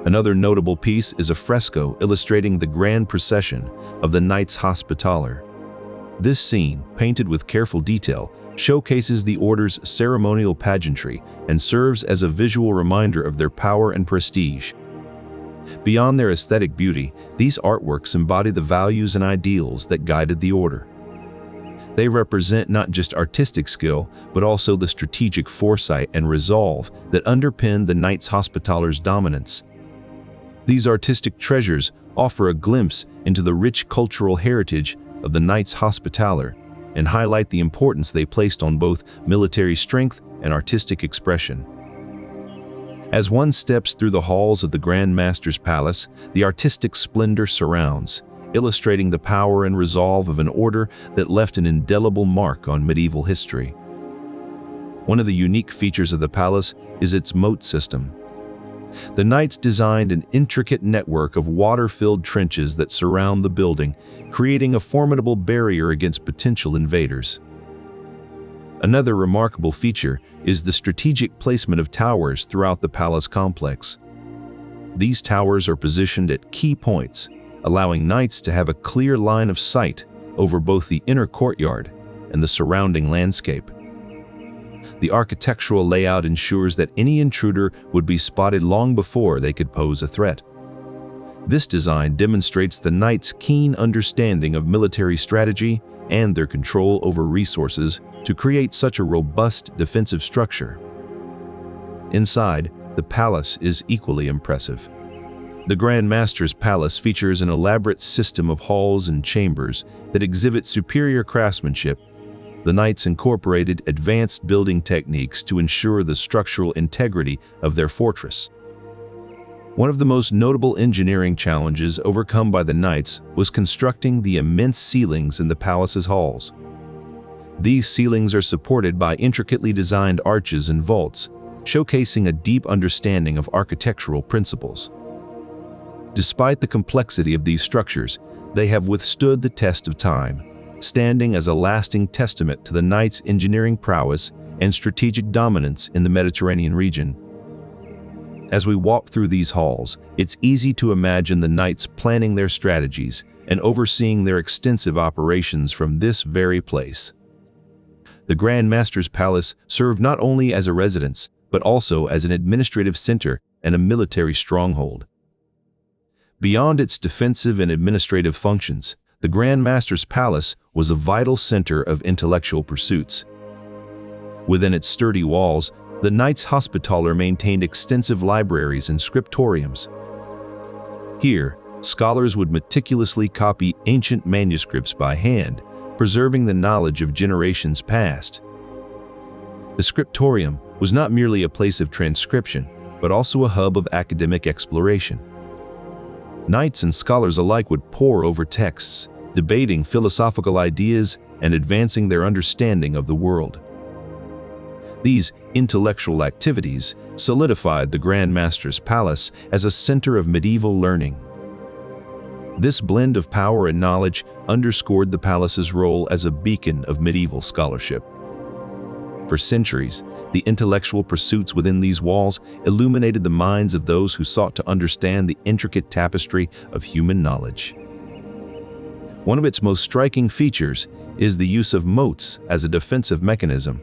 Another notable piece is a fresco illustrating the grand procession of the Knights Hospitaller. This scene, painted with careful detail, showcases the order's ceremonial pageantry and serves as a visual reminder of their power and prestige. Beyond their aesthetic beauty, these artworks embody the values and ideals that guided the order. They represent not just artistic skill, but also the strategic foresight and resolve that underpin the Knights Hospitaller's dominance. These artistic treasures offer a glimpse into the rich cultural heritage of the Knights Hospitaller and highlight the importance they placed on both military strength and artistic expression. As one steps through the halls of the Grand Master's palace, the artistic splendor surrounds, illustrating the power and resolve of an order that left an indelible mark on medieval history. One of the unique features of the palace is its moat system. The Knights designed an intricate network of water-filled trenches that surround the building, creating a formidable barrier against potential invaders. Another remarkable feature is the strategic placement of towers throughout the palace complex. These towers are positioned at key points, allowing Knights to have a clear line of sight over both the inner courtyard and the surrounding landscape. The architectural layout ensures that any intruder would be spotted long before they could pose a threat. This design demonstrates the Knights' keen understanding of military strategy and their control over resources to create such a robust defensive structure. Inside, the palace is equally impressive. The Grand Master's palace features an elaborate system of halls and chambers that exhibit superior craftsmanship the Knights incorporated advanced building techniques to ensure the structural integrity of their fortress. One of the most notable engineering challenges overcome by the Knights was constructing the immense ceilings in the palace's halls. These ceilings are supported by intricately designed arches and vaults, showcasing a deep understanding of architectural principles. Despite the complexity of these structures, they have withstood the test of time, standing as a lasting testament to the Knights' engineering prowess and strategic dominance in the Mediterranean region. As we walk through these halls, it's easy to imagine the Knights planning their strategies and overseeing their extensive operations from this very place. The Grand Master's Palace served not only as a residence, but also as an administrative center and a military stronghold. Beyond its defensive and administrative functions, the Grand Master's Palace was a vital center of intellectual pursuits. Within its sturdy walls, the Knights Hospitaller maintained extensive libraries and scriptoriums. Here, scholars would meticulously copy ancient manuscripts by hand, preserving the knowledge of generations past. The scriptorium was not merely a place of transcription, but also a hub of academic exploration. Knights and scholars alike would pore over texts, debating philosophical ideas and advancing their understanding of the world. These intellectual activities solidified the Grand Master's Palace as a center of medieval learning. This blend of power and knowledge underscored the palace's role as a beacon of medieval scholarship. For centuries, the intellectual pursuits within these walls illuminated the minds of those who sought to understand the intricate tapestry of human knowledge. One of its most striking features is the use of moats as a defensive mechanism.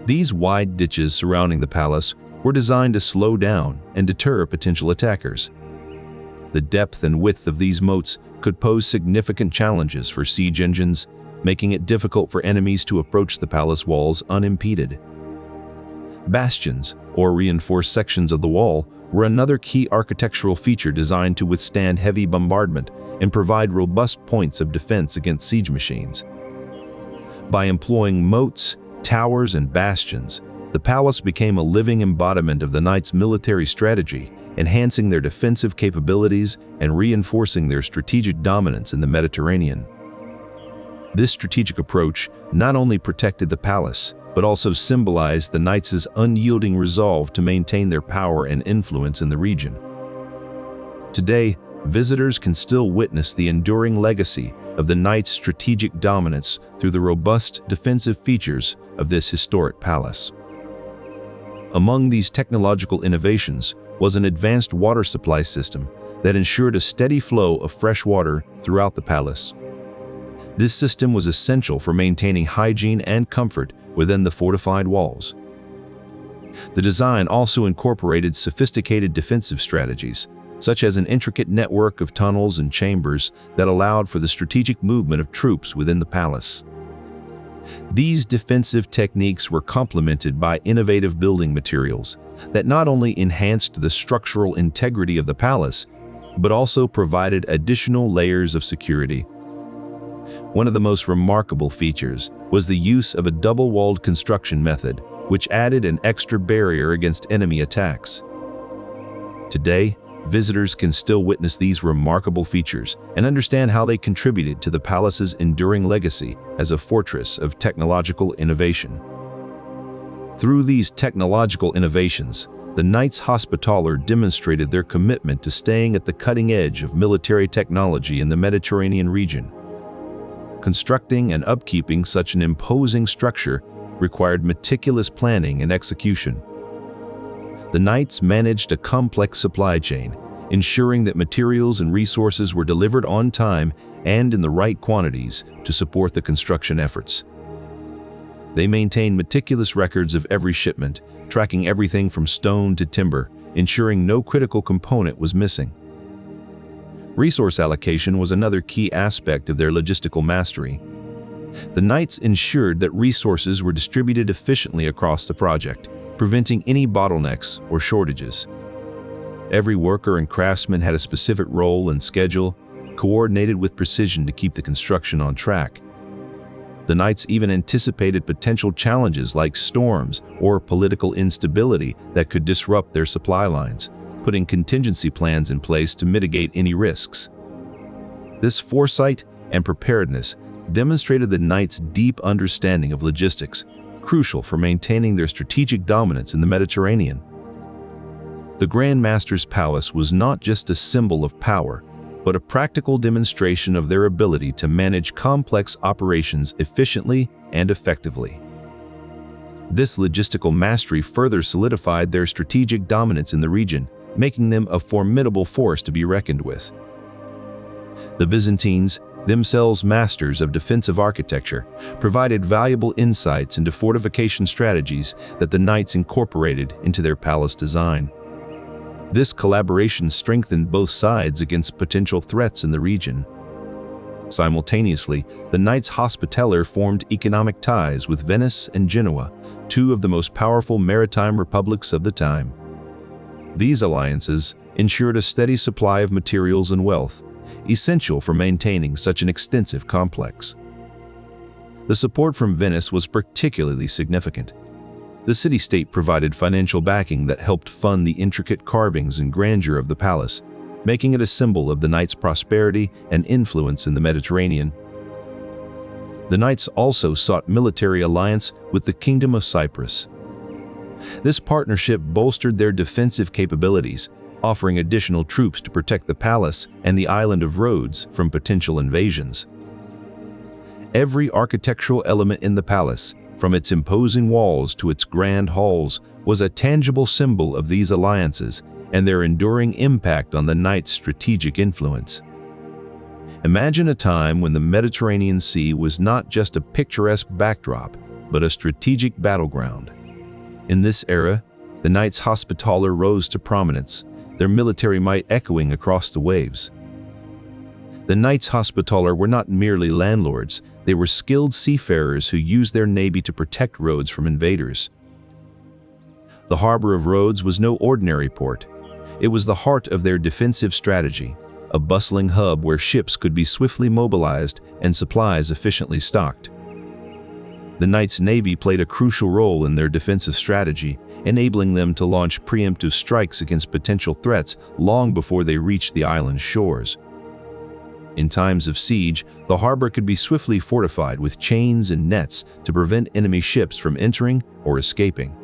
These wide ditches surrounding the palace were designed to slow down and deter potential attackers. The depth and width of these moats could pose significant challenges for siege engines, making it difficult for enemies to approach the palace walls unimpeded. Bastions, or reinforced sections of the wall, were another key architectural feature designed to withstand heavy bombardment and provide robust points of defense against siege machines. By employing moats, towers, and bastions, the palace became a living embodiment of the Knights' military strategy, enhancing their defensive capabilities and reinforcing their strategic dominance in the Mediterranean. This strategic approach not only protected the palace, but also symbolized the Knights' unyielding resolve to maintain their power and influence in the region. Today, visitors can still witness the enduring legacy of the Knights' strategic dominance through the robust defensive features of this historic palace. Among these technological innovations was an advanced water supply system that ensured a steady flow of fresh water throughout the palace. This system was essential for maintaining hygiene and comfort within the fortified walls. The design also incorporated sophisticated defensive strategies, such as an intricate network of tunnels and chambers that allowed for the strategic movement of troops within the palace. These defensive techniques were complemented by innovative building materials that not only enhanced the structural integrity of the palace, but also provided additional layers of security. One of the most remarkable features was the use of a double-walled construction method, which added an extra barrier against enemy attacks. Today, visitors can still witness these remarkable features and understand how they contributed to the palace's enduring legacy as a fortress of technological innovation. Through these technological innovations, the Knights Hospitaller demonstrated their commitment to staying at the cutting edge of military technology in the Mediterranean region. Constructing and upkeeping such an imposing structure required meticulous planning and execution. The Knights managed a complex supply chain, ensuring that materials and resources were delivered on time and in the right quantities to support the construction efforts. They maintained meticulous records of every shipment, tracking everything from stone to timber, ensuring no critical component was missing. Resource allocation was another key aspect of their logistical mastery. The Knights ensured that resources were distributed efficiently across the project, preventing any bottlenecks or shortages. Every worker and craftsman had a specific role and schedule, coordinated with precision to keep the construction on track. The knights even anticipated potential challenges like storms or political instability that could disrupt their supply lines, putting contingency plans in place to mitigate any risks. This foresight and preparedness demonstrated the knights' deep understanding of logistics, crucial for maintaining their strategic dominance in the Mediterranean. The Grand Master's palace was not just a symbol of power, but a practical demonstration of their ability to manage complex operations efficiently and effectively. This logistical mastery further solidified their strategic dominance in the region, making them a formidable force to be reckoned with. The Byzantines, themselves masters of defensive architecture, provided valuable insights into fortification strategies that the knights incorporated into their palace design. This collaboration strengthened both sides against potential threats in the region. Simultaneously, the Knights Hospitaller formed economic ties with Venice and Genoa, two of the most powerful maritime republics of the time. These alliances ensured a steady supply of materials and wealth, essential for maintaining such an extensive complex. The support from Venice was particularly significant. The city-state provided financial backing that helped fund the intricate carvings and grandeur of the palace, making it a symbol of the knights' prosperity and influence in the Mediterranean. The knights also sought military alliance with the Kingdom of Cyprus. This partnership bolstered their defensive capabilities, offering additional troops to protect the palace and the island of Rhodes from potential invasions. Every architectural element in the palace, from its imposing walls to its grand halls, was a tangible symbol of these alliances and their enduring impact on the knights' strategic influence. Imagine a time when the Mediterranean Sea was not just a picturesque backdrop, but a strategic battleground. In this era, the Knights Hospitaller rose to prominence, their military might echoing across the waves. The Knights Hospitaller were not merely landlords, they were skilled seafarers who used their navy to protect Rhodes from invaders. The harbor of Rhodes was no ordinary port. It was the heart of their defensive strategy, a bustling hub where ships could be swiftly mobilized and supplies efficiently stocked. The Knights' navy played a crucial role in their defensive strategy, enabling them to launch preemptive strikes against potential threats long before they reached the island's shores. In times of siege, the harbor could be swiftly fortified with chains and nets to prevent enemy ships from entering or escaping.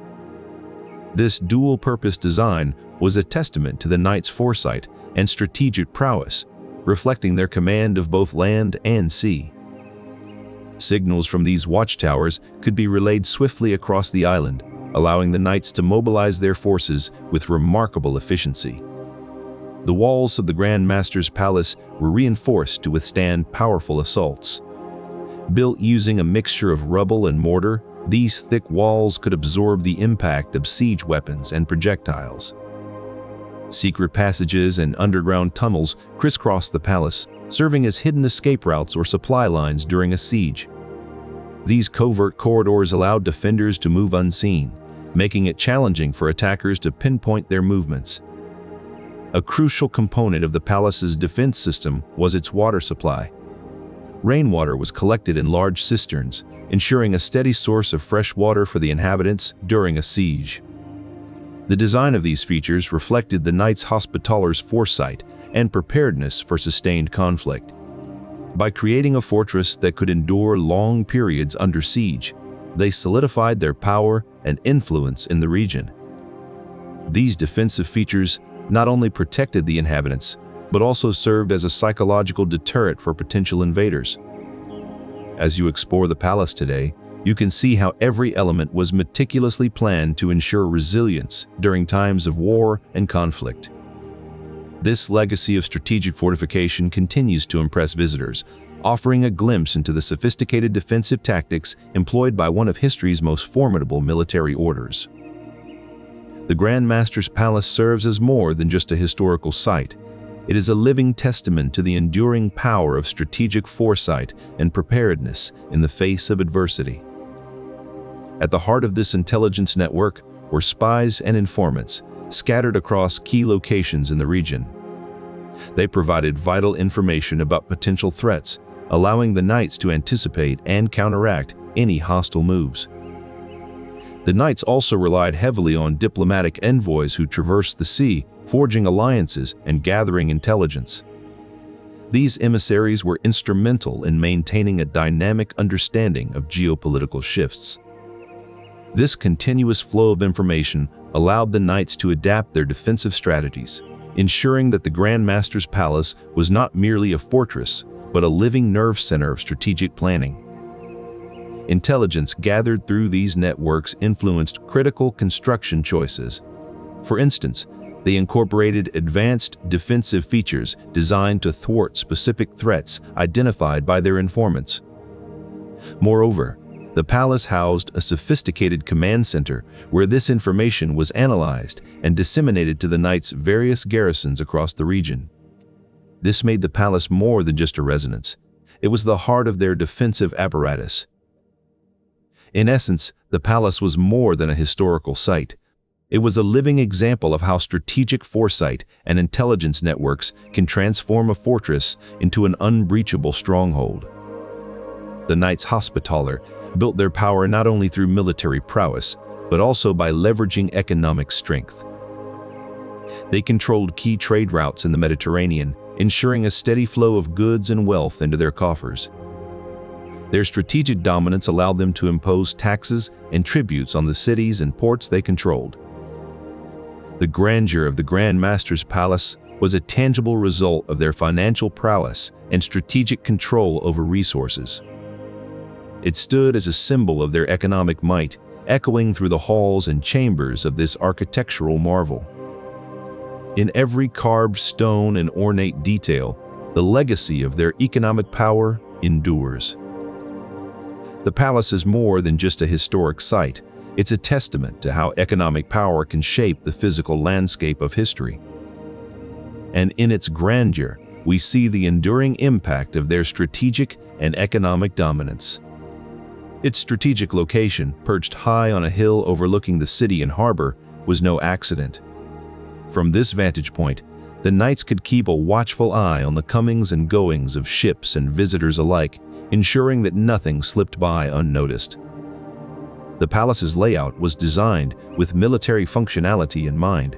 This dual-purpose design was a testament to the Knights' foresight and strategic prowess, reflecting their command of both land and sea. Signals from these watchtowers could be relayed swiftly across the island, allowing the Knights to mobilize their forces with remarkable efficiency. The walls of the Grand Master's palace were reinforced to withstand powerful assaults. Built using a mixture of rubble and mortar, these thick walls could absorb the impact of siege weapons and projectiles. Secret passages and underground tunnels crisscrossed the palace, serving as hidden escape routes or supply lines during a siege. These covert corridors allowed defenders to move unseen, making it challenging for attackers to pinpoint their movements. A crucial component of the palace's defense system was its water supply. Rainwater was collected in large cisterns, ensuring a steady source of fresh water for the inhabitants during a siege. The design of these features reflected the Knights Hospitaller's foresight and preparedness for sustained conflict. By creating a fortress that could endure long periods under siege, they solidified their power and influence in the region. These defensive features not only protected the inhabitants, but also served as a psychological deterrent for potential invaders. As you explore the palace today, you can see how every element was meticulously planned to ensure resilience during times of war and conflict. This legacy of strategic fortification continues to impress visitors, offering a glimpse into the sophisticated defensive tactics employed by one of history's most formidable military orders. The Grand Master's palace serves as more than just a historical site. It is a living testament to the enduring power of strategic foresight and preparedness in the face of adversity. At the heart of this intelligence network were spies and informants, scattered across key locations in the region. They provided vital information about potential threats, allowing the knights to anticipate and counteract any hostile moves. The knights also relied heavily on diplomatic envoys who traversed the sea, forging alliances and gathering intelligence. These emissaries were instrumental in maintaining a dynamic understanding of geopolitical shifts. This continuous flow of information allowed the knights to adapt their defensive strategies, ensuring that the Grand Master's palace was not merely a fortress, but a living nerve center of strategic planning. Intelligence gathered through these networks influenced critical construction choices. For instance, they incorporated advanced defensive features designed to thwart specific threats identified by their informants. Moreover, the palace housed a sophisticated command center where this information was analyzed and disseminated to the knights' various garrisons across the region. This made the palace more than just a residence. It was the heart of their defensive apparatus. In essence, the palace was more than a historical site. It was a living example of how strategic foresight and intelligence networks can transform a fortress into an unbreachable stronghold. The Knights Hospitaller built their power not only through military prowess, but also by leveraging economic strength. They controlled key trade routes in the Mediterranean, ensuring a steady flow of goods and wealth into their coffers. Their strategic dominance allowed them to impose taxes and tributes on the cities and ports they controlled. The grandeur of the Grand Master's palace was a tangible result of their financial prowess and strategic control over resources. It stood as a symbol of their economic might, echoing through the halls and chambers of this architectural marvel. In every carved stone and ornate detail, the legacy of their economic power endures. The palace is more than just a historic site. It's a testament to how economic power can shape the physical landscape of history. And in its grandeur, we see the enduring impact of their strategic and economic dominance. Its strategic location, perched high on a hill overlooking the city and harbor, was no accident. From this vantage point, the knights could keep a watchful eye on the comings and goings of ships and visitors alike, ensuring that nothing slipped by unnoticed. The palace's layout was designed with military functionality in mind.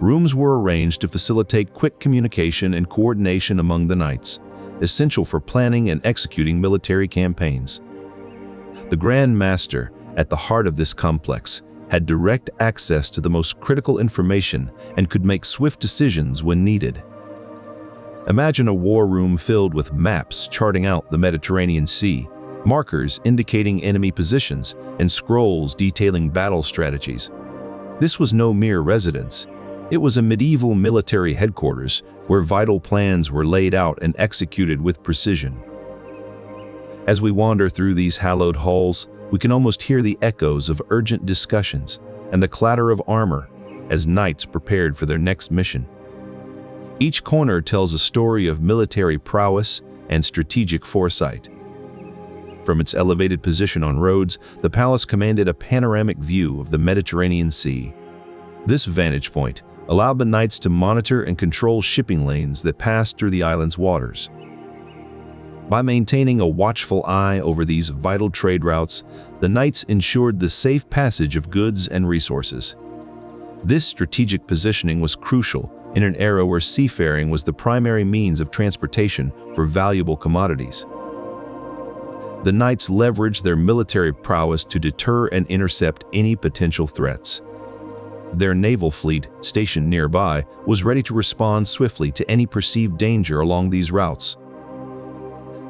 Rooms were arranged to facilitate quick communication and coordination among the knights, essential for planning and executing military campaigns. The Grand Master, at the heart of this complex, had direct access to the most critical information and could make swift decisions when needed. Imagine a war room filled with maps charting out the Mediterranean Sea, markers indicating enemy positions, and scrolls detailing battle strategies. This was no mere residence. It was a medieval military headquarters where vital plans were laid out and executed with precision. As we wander through these hallowed halls, we can almost hear the echoes of urgent discussions and the clatter of armor as knights prepared for their next mission. Each corner tells a story of military prowess and strategic foresight. From its elevated position on Rhodes, the palace commanded a panoramic view of the Mediterranean Sea. This vantage point allowed the knights to monitor and control shipping lanes that passed through the island's waters. By maintaining a watchful eye over these vital trade routes, the knights ensured the safe passage of goods and resources. This strategic positioning was crucial in an era where seafaring was the primary means of transportation for valuable commodities. The knights leveraged their military prowess to deter and intercept any potential threats. Their naval fleet, stationed nearby, was ready to respond swiftly to any perceived danger along these routes.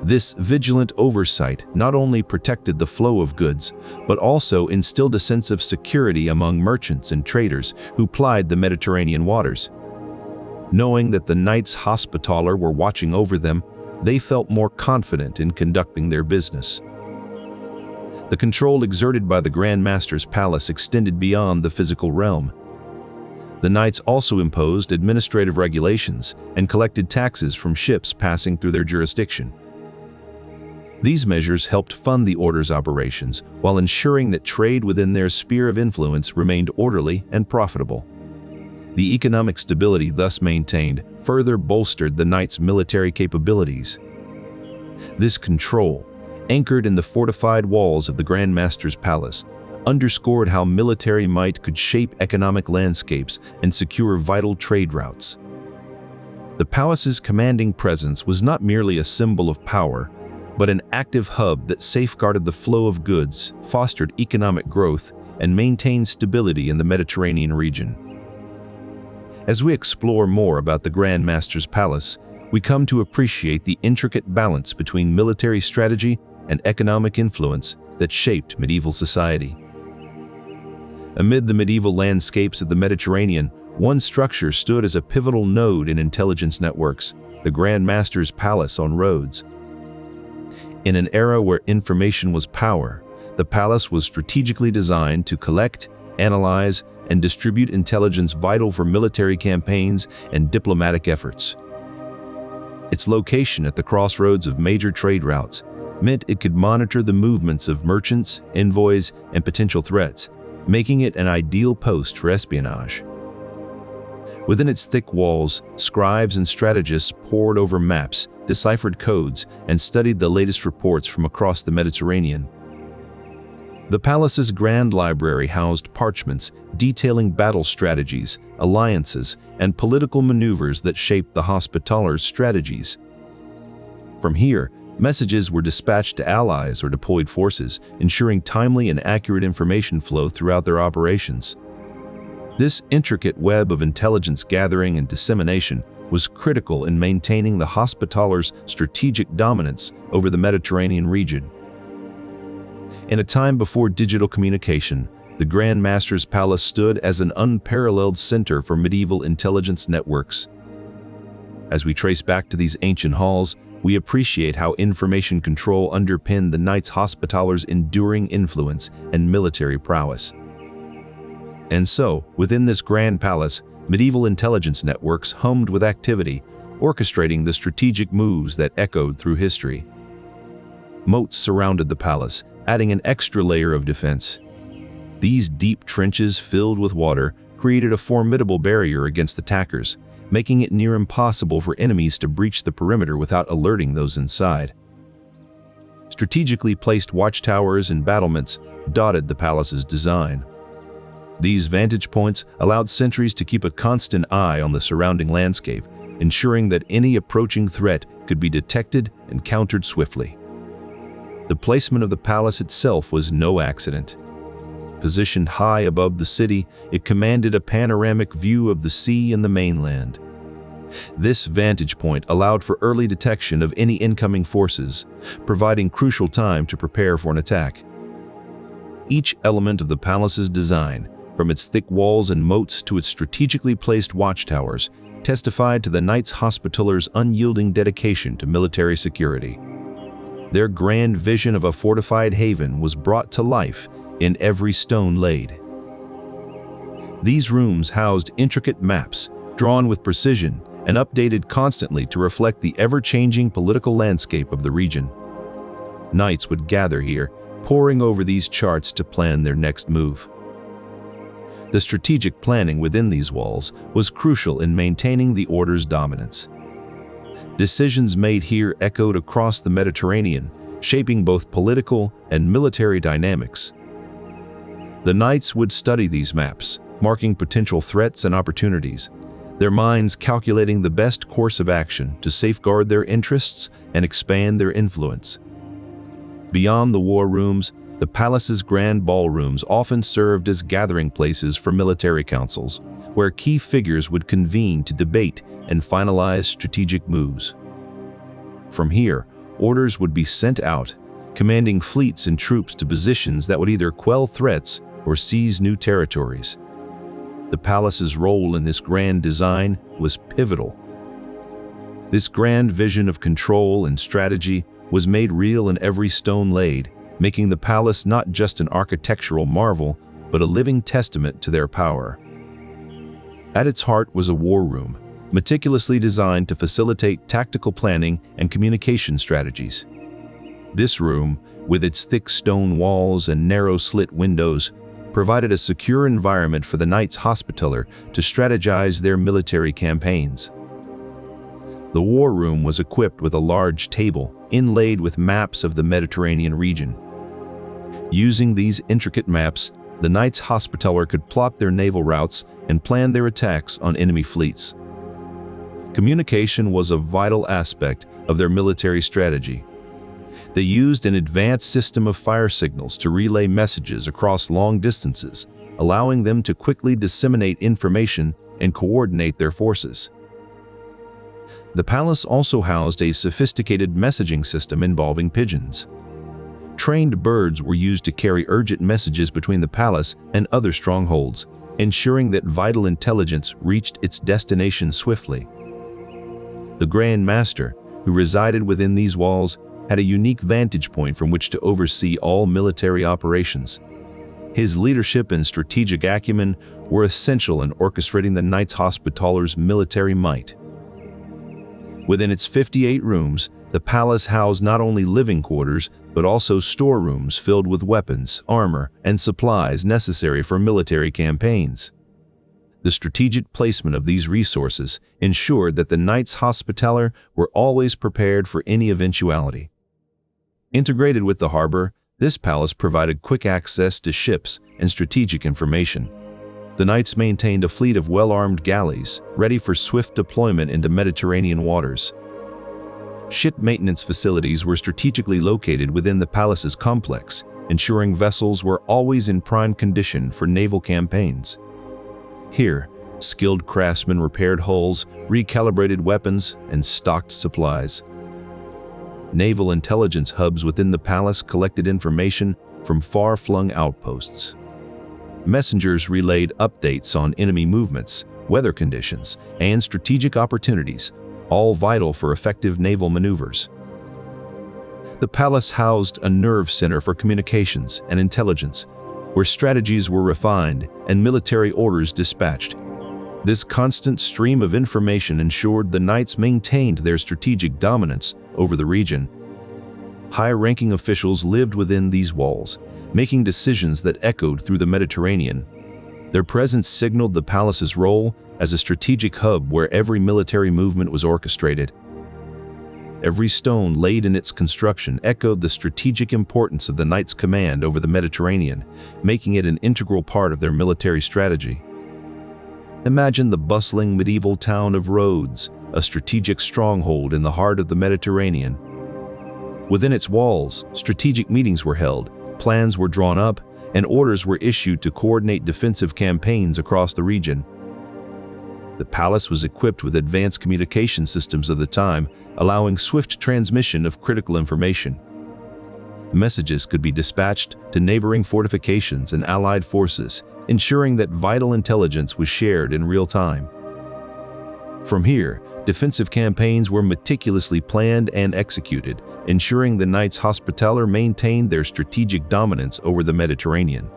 This vigilant oversight not only protected the flow of goods, but also instilled a sense of security among merchants and traders who plied the Mediterranean waters. Knowing that the Knights Hospitaller were watching over them, they felt more confident in conducting their business. The control exerted by the Grand Master's palace extended beyond the physical realm. The knights also imposed administrative regulations and collected taxes from ships passing through their jurisdiction. These measures helped fund the order's operations while ensuring that trade within their sphere of influence remained orderly and profitable. The economic stability thus maintained further bolstered the knights' military capabilities. This control, anchored in the fortified walls of the Grand Master's palace, underscored how military might could shape economic landscapes and secure vital trade routes. The palace's commanding presence was not merely a symbol of power, but an active hub that safeguarded the flow of goods, fostered economic growth, and maintained stability in the Mediterranean region. As we explore more about the Grand Master's palace, we come to appreciate the intricate balance between military strategy and economic influence that shaped medieval society. Amid the medieval landscapes of the Mediterranean, one structure stood as a pivotal node in intelligence networks, the Grand Master's Palace on Rhodes. In an era where information was power, the palace was strategically designed to collect, analyze, and distribute intelligence vital for military campaigns and diplomatic efforts. Its location at the crossroads of major trade routes meant it could monitor the movements of merchants, envoys, and potential threats, making it an ideal post for espionage. Within its thick walls, scribes and strategists pored over maps, deciphered codes, and studied the latest reports from across the Mediterranean. The palace's grand library housed parchments detailing battle strategies, alliances, and political maneuvers that shaped the Hospitaler's strategies. From here, messages were dispatched to allies or deployed forces, ensuring timely and accurate information flow throughout their operations. This intricate web of intelligence gathering and dissemination was critical in maintaining the Hospitaler's strategic dominance over the Mediterranean region. In a time before digital communication, the Grand Master's Palace stood as an unparalleled center for medieval intelligence networks. As we trace back to these ancient halls, we appreciate how information control underpinned the Knights Hospitaler's enduring influence and military prowess. And so, within this grand palace, medieval intelligence networks hummed with activity, orchestrating the strategic moves that echoed through history. Moats surrounded the palace, adding an extra layer of defense. These deep trenches filled with water created a formidable barrier against attackers, making it near impossible for enemies to breach the perimeter without alerting those inside. Strategically placed watchtowers and battlements dotted the palace's design. These vantage points allowed sentries to keep a constant eye on the surrounding landscape, ensuring that any approaching threat could be detected and countered swiftly. The placement of the palace itself was no accident. Positioned high above the city, it commanded a panoramic view of the sea and the mainland. This vantage point allowed for early detection of any incoming forces, providing crucial time to prepare for an attack. Each element of the palace's design, from its thick walls and moats to its strategically placed watchtowers, testified to the Knights Hospitaler's unyielding dedication to military security. Their grand vision of a fortified haven was brought to life in every stone laid. These rooms housed intricate maps, drawn with precision and updated constantly to reflect the ever-changing political landscape of the region. Knights would gather here, poring over these charts to plan their next move. The strategic planning within these walls was crucial in maintaining the order's dominance. Decisions made here echoed across the Mediterranean, shaping both political and military dynamics. The knights would study these maps, marking potential threats and opportunities, their minds calculating the best course of action to safeguard their interests and expand their influence. Beyond the war rooms, the palace's grand ballrooms often served as gathering places for military councils, where key figures would convene to debate and finalize strategic moves. From here, orders would be sent out, commanding fleets and troops to positions that would either quell threats or seize new territories. The palace's role in this grand design was pivotal. This grand vision of control and strategy was made real in every stone laid, making the palace not just an architectural marvel, but a living testament to their power. At its heart was a war room, meticulously designed to facilitate tactical planning and communication strategies. This room, with its thick stone walls and narrow slit windows, provided a secure environment for the Knights Hospitaler to strategize their military campaigns. The war room was equipped with a large table inlaid with maps of the Mediterranean region. Using these intricate maps, the Knights Hospitaller could plot their naval routes and plan their attacks on enemy fleets. Communication was a vital aspect of their military strategy. They used an advanced system of fire signals to relay messages across long distances, allowing them to quickly disseminate information and coordinate their forces. The palace also housed a sophisticated messaging system involving pigeons. Trained birds were used to carry urgent messages between the palace and other strongholds, ensuring that vital intelligence reached its destination swiftly. The Grand Master, who resided within these walls, had a unique vantage point from which to oversee all military operations. His leadership and strategic acumen were essential in orchestrating the Knights Hospitaller's military might. Within its 58 rooms, the palace housed not only living quarters, but also storerooms filled with weapons, armor, and supplies necessary for military campaigns. The strategic placement of these resources ensured that the Knights Hospitaller were always prepared for any eventuality. Integrated with the harbor, this palace provided quick access to ships and strategic information. The Knights maintained a fleet of well-armed galleys, ready for swift deployment into Mediterranean waters. Ship maintenance facilities were strategically located within the palace's complex, ensuring vessels were always in prime condition for naval campaigns. Here, skilled craftsmen repaired hulls, recalibrated weapons, and stocked supplies. Naval intelligence hubs within the palace collected information from far-flung outposts. Messengers relayed updates on enemy movements, weather conditions, and strategic opportunities, all vital for effective naval maneuvers. The palace housed a nerve center for communications and intelligence, where strategies were refined and military orders dispatched. This constant stream of information ensured the Knights maintained their strategic dominance over the region. High-ranking officials lived within these walls, making decisions that echoed through the Mediterranean. Their presence signaled the palace's role as a strategic hub where every military movement was orchestrated. Every stone laid in its construction echoed the strategic importance of the Knights' command over the Mediterranean, making it an integral part of their military strategy. Imagine the bustling medieval town of Rhodes, a strategic stronghold in the heart of the Mediterranean. Within its walls, strategic meetings were held, plans were drawn up, and orders were issued to coordinate defensive campaigns across the region. The palace was equipped with advanced communication systems of the time, allowing swift transmission of critical information. Messages could be dispatched to neighboring fortifications and allied forces, ensuring that vital intelligence was shared in real time. From here, defensive campaigns were meticulously planned and executed, ensuring the Knights Hospitaller maintained their strategic dominance over the Mediterranean.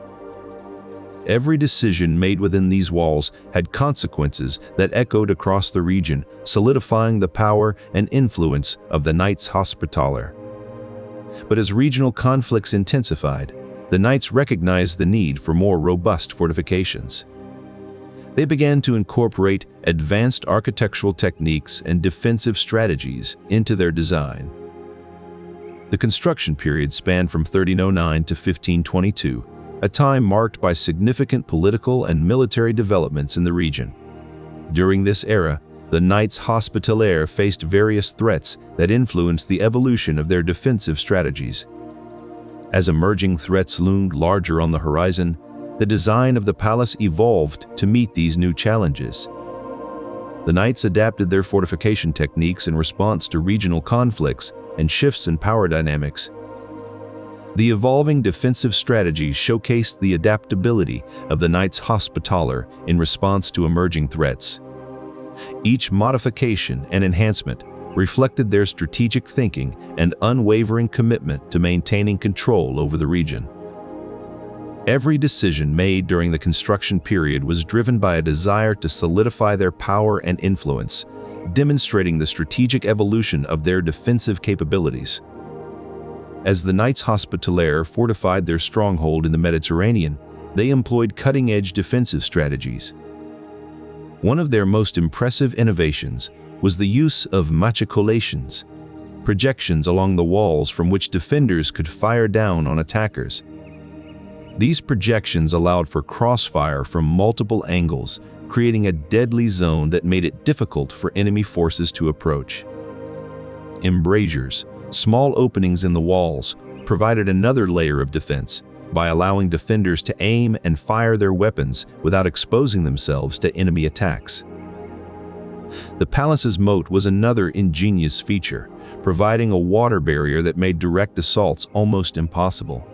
Every decision made within these walls had consequences that echoed across the region, solidifying the power and influence of the Knights Hospitaller. But as regional conflicts intensified, the Knights recognized the need for more robust fortifications. They began to incorporate advanced architectural techniques and defensive strategies into their design. The construction period spanned from 1309 to 1522, a time marked by significant political and military developments in the region. During this era, the Knights Hospitaller faced various threats that influenced the evolution of their defensive strategies. As emerging threats loomed larger on the horizon, the design of the palace evolved to meet these new challenges. The Knights adapted their fortification techniques in response to regional conflicts and shifts in power dynamics. The evolving defensive strategies showcased the adaptability of the Knights Hospitaller in response to emerging threats. Each modification and enhancement reflected their strategic thinking and unwavering commitment to maintaining control over the region. Every decision made during the construction period was driven by a desire to solidify their power and influence, demonstrating the strategic evolution of their defensive capabilities. As the Knights Hospitaller fortified their stronghold in the Mediterranean, they employed cutting-edge defensive strategies. One of their most impressive innovations was the use of machicolations, projections along the walls from which defenders could fire down on attackers. These projections allowed for crossfire from multiple angles, creating a deadly zone that made it difficult for enemy forces to approach. Embrasures, small openings in the walls, provided another layer of defense by allowing defenders to aim and fire their weapons without exposing themselves to enemy attacks. The palace's moat was another ingenious feature, providing a water barrier that made direct assaults almost impossible.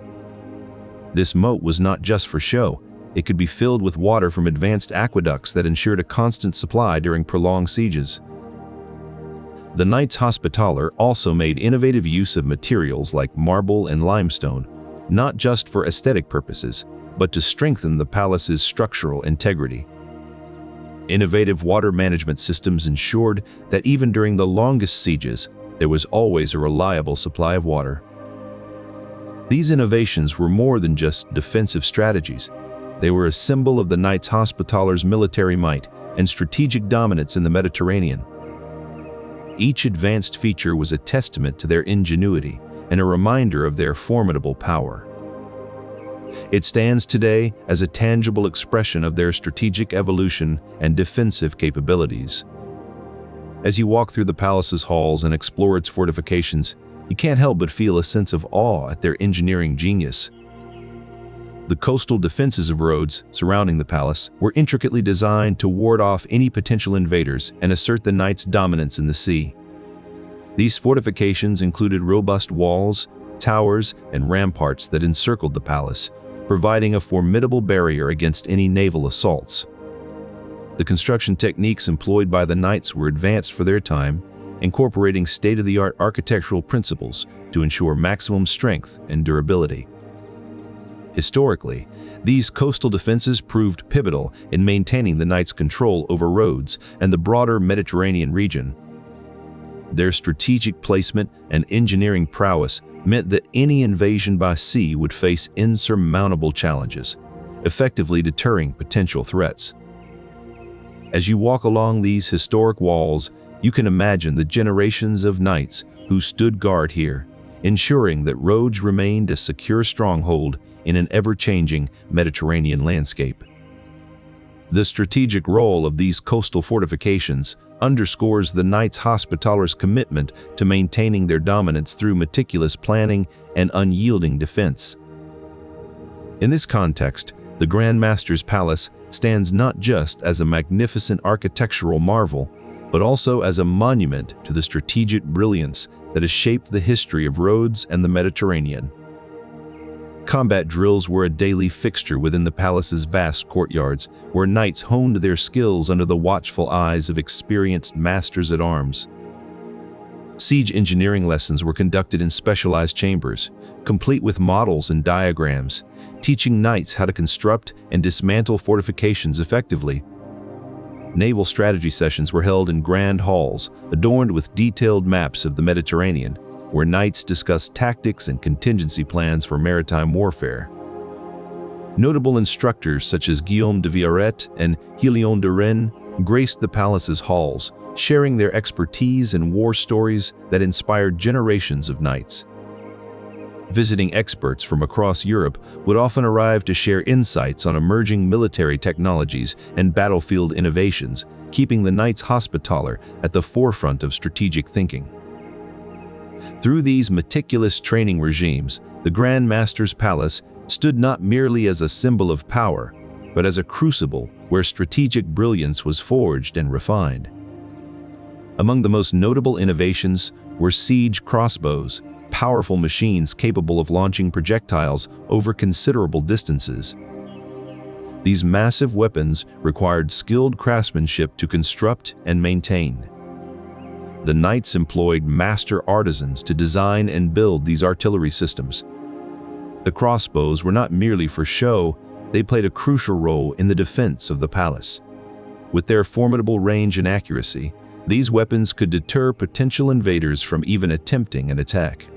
This moat was not just for show. It could be filled with water from advanced aqueducts that ensured a constant supply during prolonged sieges. The Knights Hospitaller also made innovative use of materials like marble and limestone, not just for aesthetic purposes, but to strengthen the palace's structural integrity. Innovative water management systems ensured that even during the longest sieges, there was always a reliable supply of water. These innovations were more than just defensive strategies. They were a symbol of the Knights Hospitaller's military might and strategic dominance in the Mediterranean. Each advanced feature was a testament to their ingenuity and a reminder of their formidable power. It stands today as a tangible expression of their strategic evolution and defensive capabilities. As you walk through the palace's halls and explore its fortifications, you can't help but feel a sense of awe at their engineering genius. The coastal defenses of Rhodes surrounding the palace were intricately designed to ward off any potential invaders and assert the knights' dominance in the sea. These fortifications included robust walls, towers, and ramparts that encircled the palace, providing a formidable barrier against any naval assaults. The construction techniques employed by the knights were advanced for their time, incorporating state-of-the-art architectural principles to ensure maximum strength and durability. Historically, these coastal defenses proved pivotal in maintaining the knights' control over Rhodes and the broader Mediterranean region. Their strategic placement and engineering prowess meant that any invasion by sea would face insurmountable challenges, effectively deterring potential threats. As you walk along these historic walls, you can imagine the generations of knights who stood guard here, ensuring that Rhodes remained a secure stronghold in an ever-changing Mediterranean landscape. The strategic role of these coastal fortifications underscores the Knights Hospitaller's commitment to maintaining their dominance through meticulous planning and unyielding defense. In this context, the Grand Master's Palace stands not just as a magnificent architectural marvel, but also as a monument to the strategic brilliance that has shaped the history of Rhodes and the Mediterranean. Combat drills were a daily fixture within the palace's vast courtyards, where knights honed their skills under the watchful eyes of experienced masters-at-arms. Siege engineering lessons were conducted in specialized chambers, complete with models and diagrams, teaching knights how to construct and dismantle fortifications effectively. Naval strategy sessions were held in grand halls, adorned with detailed maps of the Mediterranean, where knights discussed tactics and contingency plans for maritime warfare. Notable instructors such as Guillaume de Villaret and Hélion de Rennes graced the palace's halls, sharing their expertise and war stories that inspired generations of knights. Visiting experts from across Europe would often arrive to share insights on emerging military technologies and battlefield innovations, keeping the Knights Hospitaller at the forefront of strategic thinking. Through these meticulous training regimes, the Grand Master's Palace stood not merely as a symbol of power, but as a crucible where strategic brilliance was forged and refined. Among the most notable innovations were siege crossbows, powerful machines capable of launching projectiles over considerable distances. These massive weapons required skilled craftsmanship to construct and maintain. The knights employed master artisans to design and build these artillery systems. The crossbows were not merely for show, they played a crucial role in the defense of the palace. With their formidable range and accuracy, these weapons could deter potential invaders from even attempting an attack.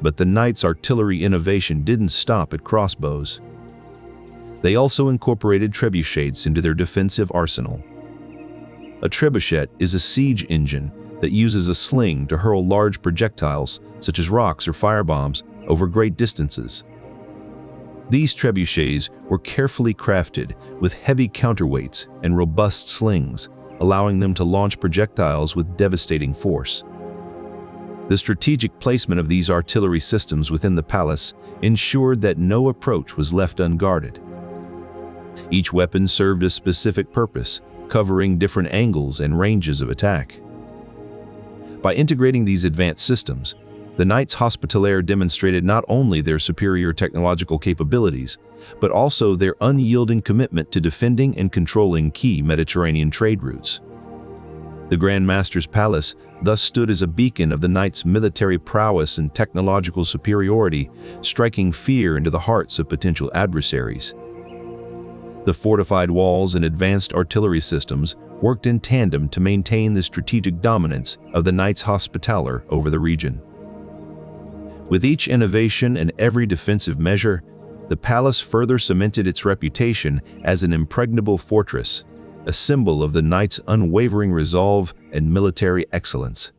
But the knights' artillery innovation didn't stop at crossbows. They also incorporated trebuchets into their defensive arsenal, A trebuchet is a siege engine that uses a sling to hurl large projectiles, such as rocks or firebombs, over great distances. These trebuchets were carefully crafted with heavy counterweights and robust slings, allowing them to launch projectiles with devastating force. The strategic placement of these artillery systems within the palace ensured that no approach was left unguarded. Each weapon served a specific purpose, covering different angles and ranges of attack. By integrating these advanced systems, the Knights Hospitaliers demonstrated not only their superior technological capabilities, but also their unyielding commitment to defending and controlling key Mediterranean trade routes. The Grand Master's palace thus stood as a beacon of the Knights' military prowess and technological superiority, striking fear into the hearts of potential adversaries. The fortified walls and advanced artillery systems worked in tandem to maintain the strategic dominance of the Knights Hospitaller over the region. With each innovation and every defensive measure, the palace further cemented its reputation as an impregnable fortress, a symbol of the Knights' unwavering resolve and military excellence.